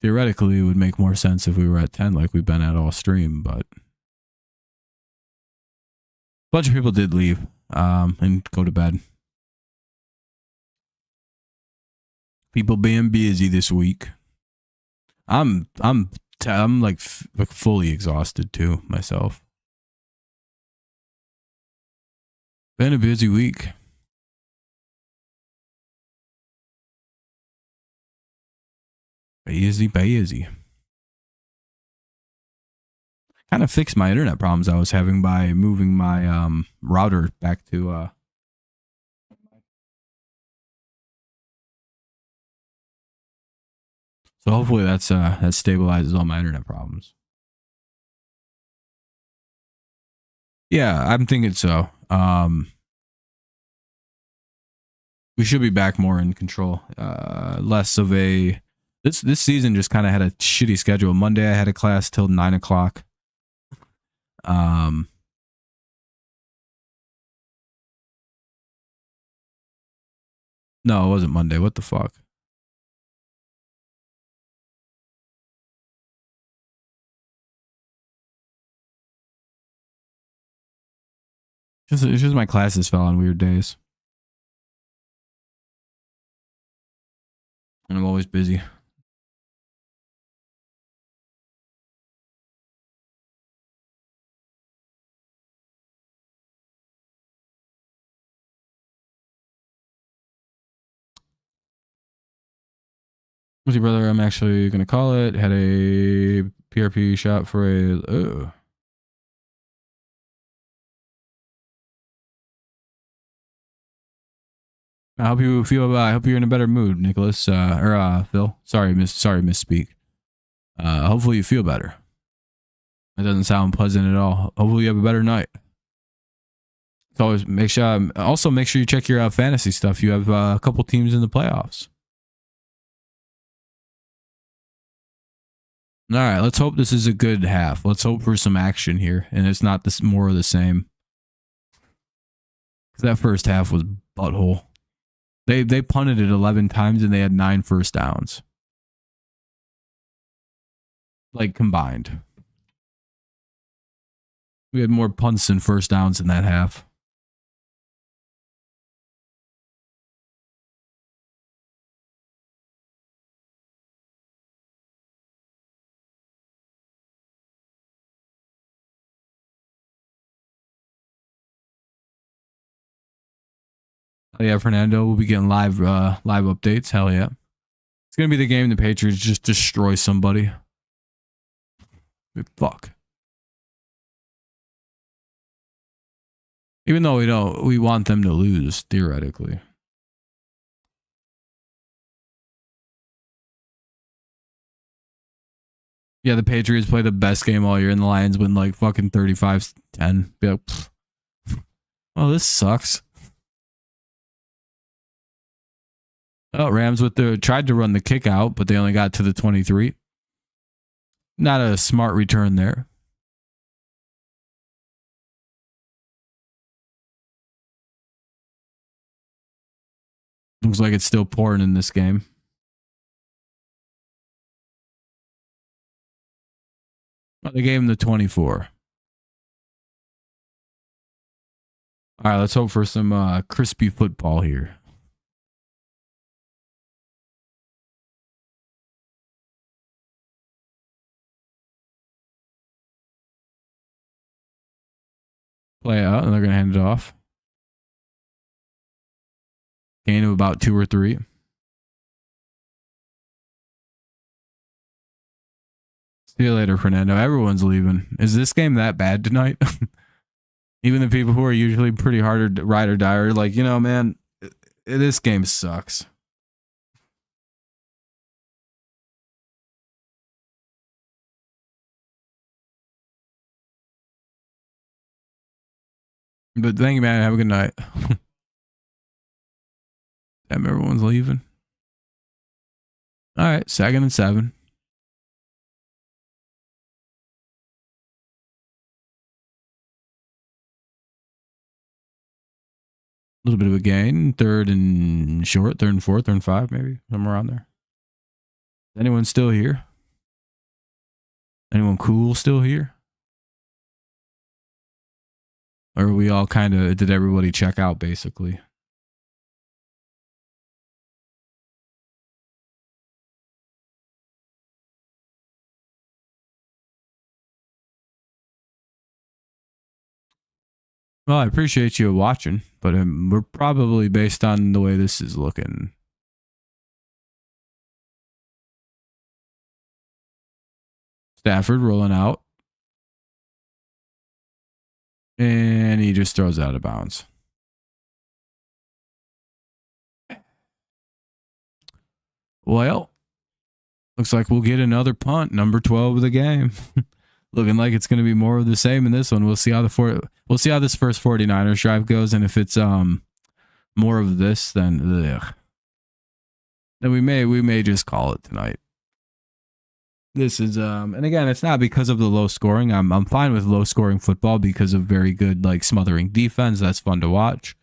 Theoretically, it would make more sense if we were at 10 like we've been at all stream, but a bunch of people did leave and go to bed. People being busy this week. I'm like fully exhausted too myself. Been a busy week. Busy. Kind of fixed my internet problems I was having by moving my router back to so hopefully that stabilizes all my internet problems. Yeah, I'm thinking so. We should be back more in control. Less of a this season just kind of had a shitty schedule. Monday I had a class till 9:00. No, it wasn't Monday. What the fuck? It's just my classes fell on weird days. And I'm always busy. What's your brother? I'm actually going to call it. Had a PRP shot for a... I hope you feel. I hope you're in a better mood, Nicholas or Phil. Sorry, misspeak. Hopefully you feel better. That doesn't sound pleasant at all. Hopefully you have a better night. So always make sure. Also make sure you check your fantasy stuff. You have a couple teams in the playoffs. All right, let's hope this is a good half. Let's hope for some action here, and it's not this more of the same. Because that first half was butthole. They punted it 11 times and they had 9 first downs. Like combined. We had more punts than first downs in that half. Oh yeah, Fernando will be getting live updates. Hell yeah. It's going to be the game the Patriots just destroy somebody. Fuck. Even though we want them to lose, theoretically. Yeah, the Patriots play the best game all year and the Lions win like fucking 35-10. Be like, oh, this sucks. Oh, Rams tried to run the kick out, but they only got to the 23. Not a smart return there. Looks like it's still pouring in this game. Well, they gave him the 24. All right, let's hope for some crispy football here. Play out, and they're going to hand it off. Gain of about 2 or 3. See you later, Fernando. Everyone's leaving. Is this game that bad tonight? Even the people who are usually pretty hard to ride or die are like, man, this game sucks. But thank you, man. Have a good night. Damn, everyone's leaving. All right, 2nd and 7. A little bit of a gain. 3rd and short, 3rd and 4th, 3rd and 5, maybe. Somewhere around there. Is anyone still here? Anyone cool still here? Or we all did everybody check out, basically? Well, I appreciate you watching, but we're probably based on the way this is looking. Stafford rolling out. And he just throws it out of bounds. Well, looks like we'll get another punt, number 12 of the game. Looking like it's going to be more of the same in this one. We'll see how this first 49ers drive goes, and if it's more of this, then we may just call it tonight. This is and again, it's not because of the low scoring. I'm fine with low scoring football because of very good like smothering defense. That's fun to watch.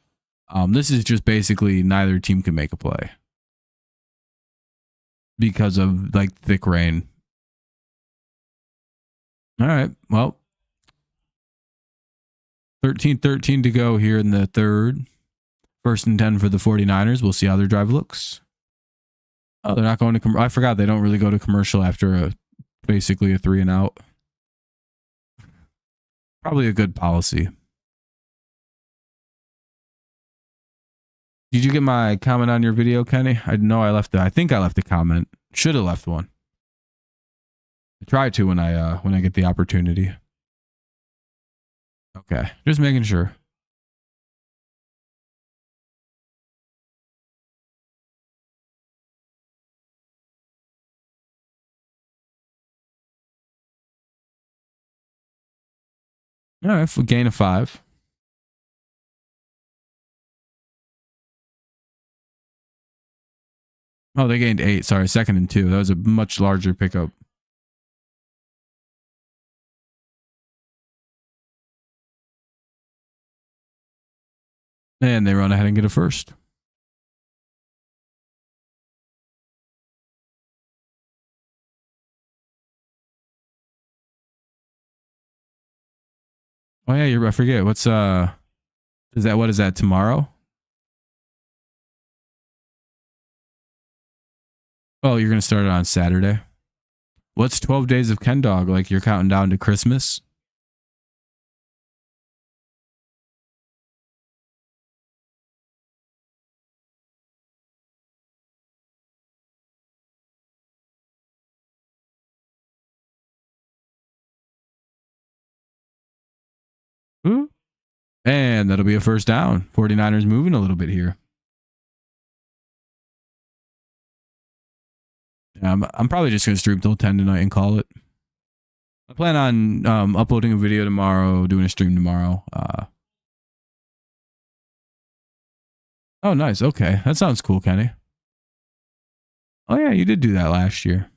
This is just basically neither team can make a play because of like thick rain. All right, well, 13-13 to go here in the third. 1st and 10 for the 49ers. We'll see how their drive looks. Oh, they're not going to I forgot they don't really go to commercial after basically a 3 and out. Probably a good policy. Did you get my comment on your video, Kenny? I know I left I think I left a comment. Should have left one. I try to when I get the opportunity. Okay, just making sure. All right, for gain of 5. Oh, they gained 8. Sorry, 2nd and 2. That was a much larger pickup. And they run ahead and get a first. Oh yeah, I forget. What's what is that tomorrow? Oh, you're gonna start it on Saturday. What's 12 days of Ken Dog? Like you're counting down to Christmas? Ooh. And that'll be a first down. 49ers moving a little bit here. I'm probably just going to stream till 10 tonight and call it. I plan on uploading a video tomorrow, doing a stream tomorrow. Oh, nice. Okay. That sounds cool, Kenny. Oh, yeah, you did do that last year.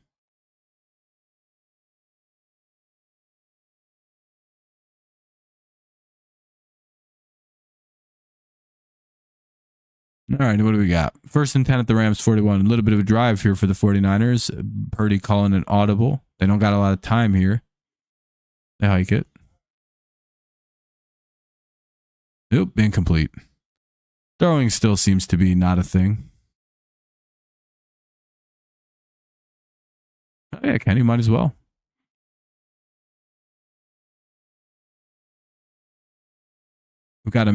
All right, what do we got? 1st and 10 at the Rams 41. A little bit of a drive here for the 49ers. Purdy calling an audible. They don't got a lot of time here. They hike it. Nope, incomplete. Throwing still seems to be not a thing. Oh, yeah, Kenny might as well. I've got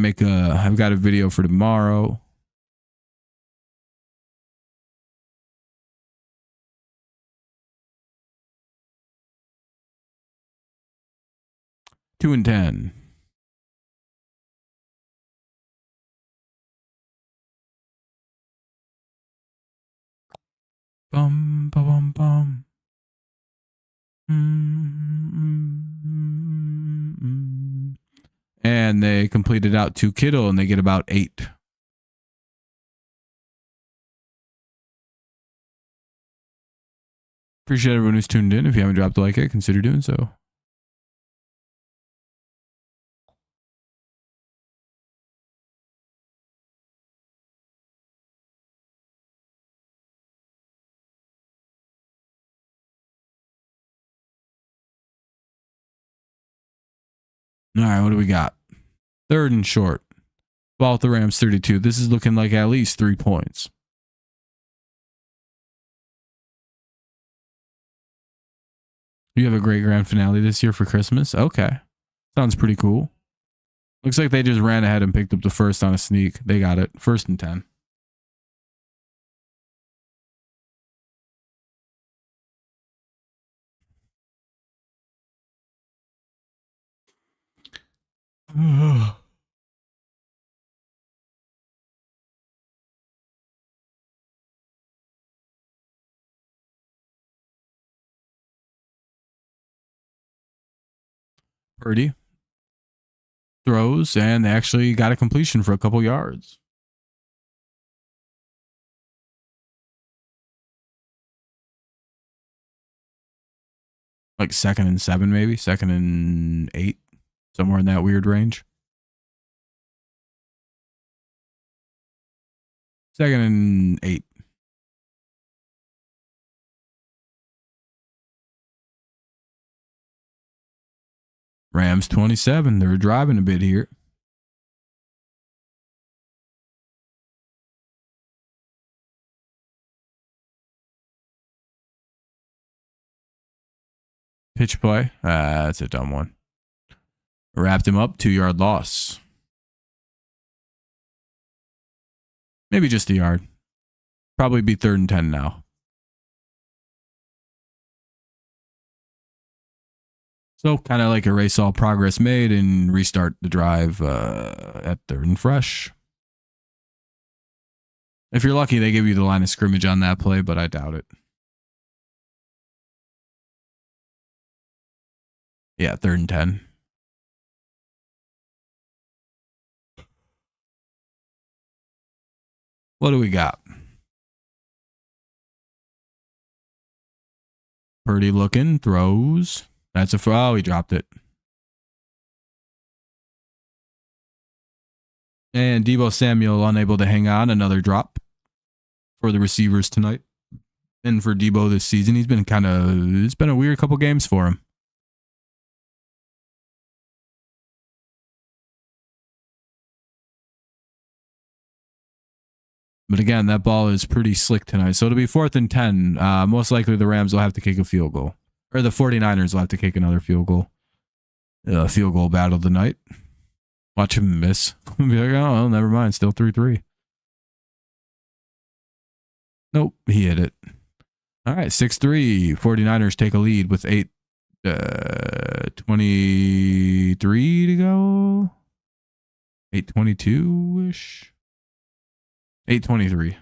a video for tomorrow. Two and 10. Bum bum bum bum. And they completed out to Kittle, and they get about 8. Appreciate everyone who's tuned in. If you haven't dropped a like, consider doing so. All right, what do we got? 3rd and short. Ball at the Rams 32. This is looking like at least 3 points. You have a great grand finale this year for Christmas? Okay. Sounds pretty cool. Looks like they just ran ahead and picked up the first on a sneak. They got it. 1st and 10. Purdy throws, and they actually got a completion for a couple yards. Like 2nd and 7, maybe 2nd and 8, somewhere in that weird range. 2nd and 8. Rams 27. They're driving a bit here. Pitch play. That's a dumb one. Wrapped him up. 2-yard loss. Maybe just a yard. Probably be 3rd and 10 now. So kind of like erase all progress made and restart the drive at 3rd and fresh. If you're lucky, they give you the line of scrimmage on that play, but I doubt it. Yeah, 3rd and 10. What do we got? Purdy looking, throws. That's a foul. He dropped it. And Deebo Samuel unable to hang on. Another drop for the receivers tonight. And for Deebo this season, it's been a weird couple games for him. But again, that ball is pretty slick tonight. So it'll be 4th and 10. Most likely the Rams will have to kick a field goal. Or the 49ers will have to kick another field goal. Field goal battle tonight. Watch him miss. Be like, oh, well, never mind. Still 3-3. Nope, he hit it. All right, 6-3. 49ers take a lead with 8:23 to go. 8:22-ish. 8:23.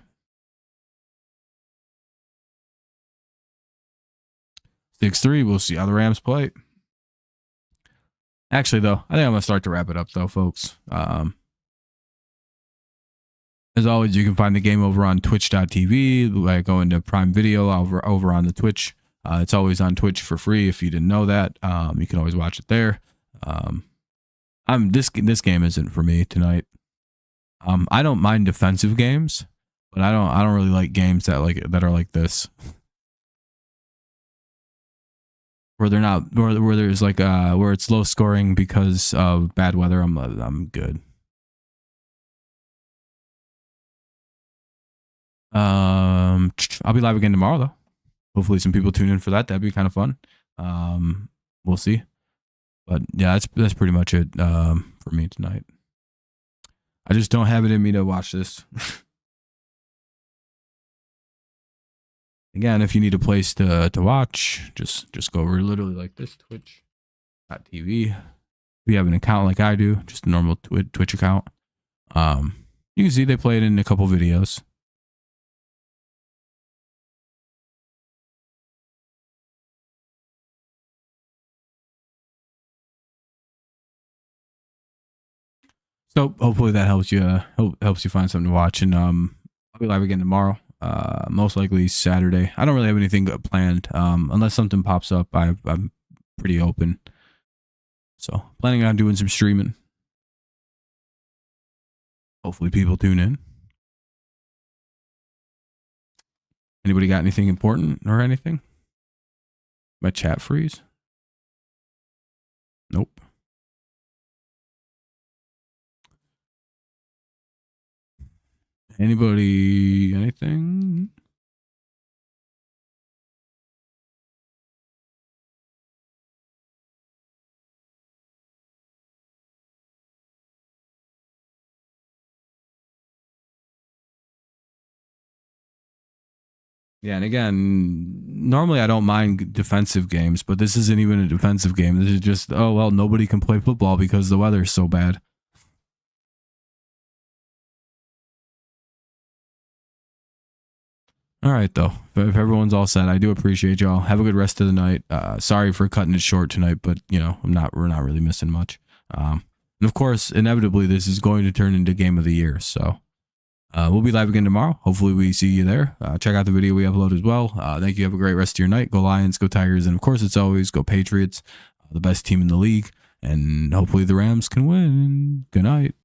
6-3. We'll see how the Rams play. Actually, though, I think I'm going to start to wrap it up, though, folks. As always, you can find the game over on twitch.tv. I go into Prime Video over on the Twitch. It's always on Twitch for free if you didn't know that. You can always watch it there. This game isn't for me tonight. I don't mind defensive games, but I don't really like games that are like this. Where they're not where there's like where it's low scoring because of bad weather. I'm good. I'll be live again tomorrow though. Hopefully some people tune in for that. That'd be kind of fun. We'll see. But yeah, that's pretty much it for me tonight. I just don't have it in me to watch this. Again, if you need a place to watch, just go over literally like this, twitch.tv. If you have an account like I do, just a normal Twitch account, you can see they play it in a couple videos. So hopefully that helps you find something to watch. And I'll be live again tomorrow. Most likely Saturday. I don't really have anything planned. Unless something pops up, I'm pretty open. So planning on doing some streaming. Hopefully people tune in. Anybody got anything important or anything? My chat freeze? Nope. Anybody, anything? Yeah, and again, normally I don't mind defensive games, but this isn't even a defensive game. This is just, oh, well, nobody can play football because the weather's so bad. All right, though. If everyone's all set, I do appreciate y'all. Have a good rest of the night. Sorry for cutting it short tonight, but we're not really missing much. And of course, inevitably, this is going to turn into game of the year. So we'll be live again tomorrow. Hopefully, we see you there. Check out the video we upload as well. Thank you. Have a great rest of your night. Go Lions, go Tigers, and of course, it's always go Patriots, the best team in the league. And hopefully, the Rams can win. Good night.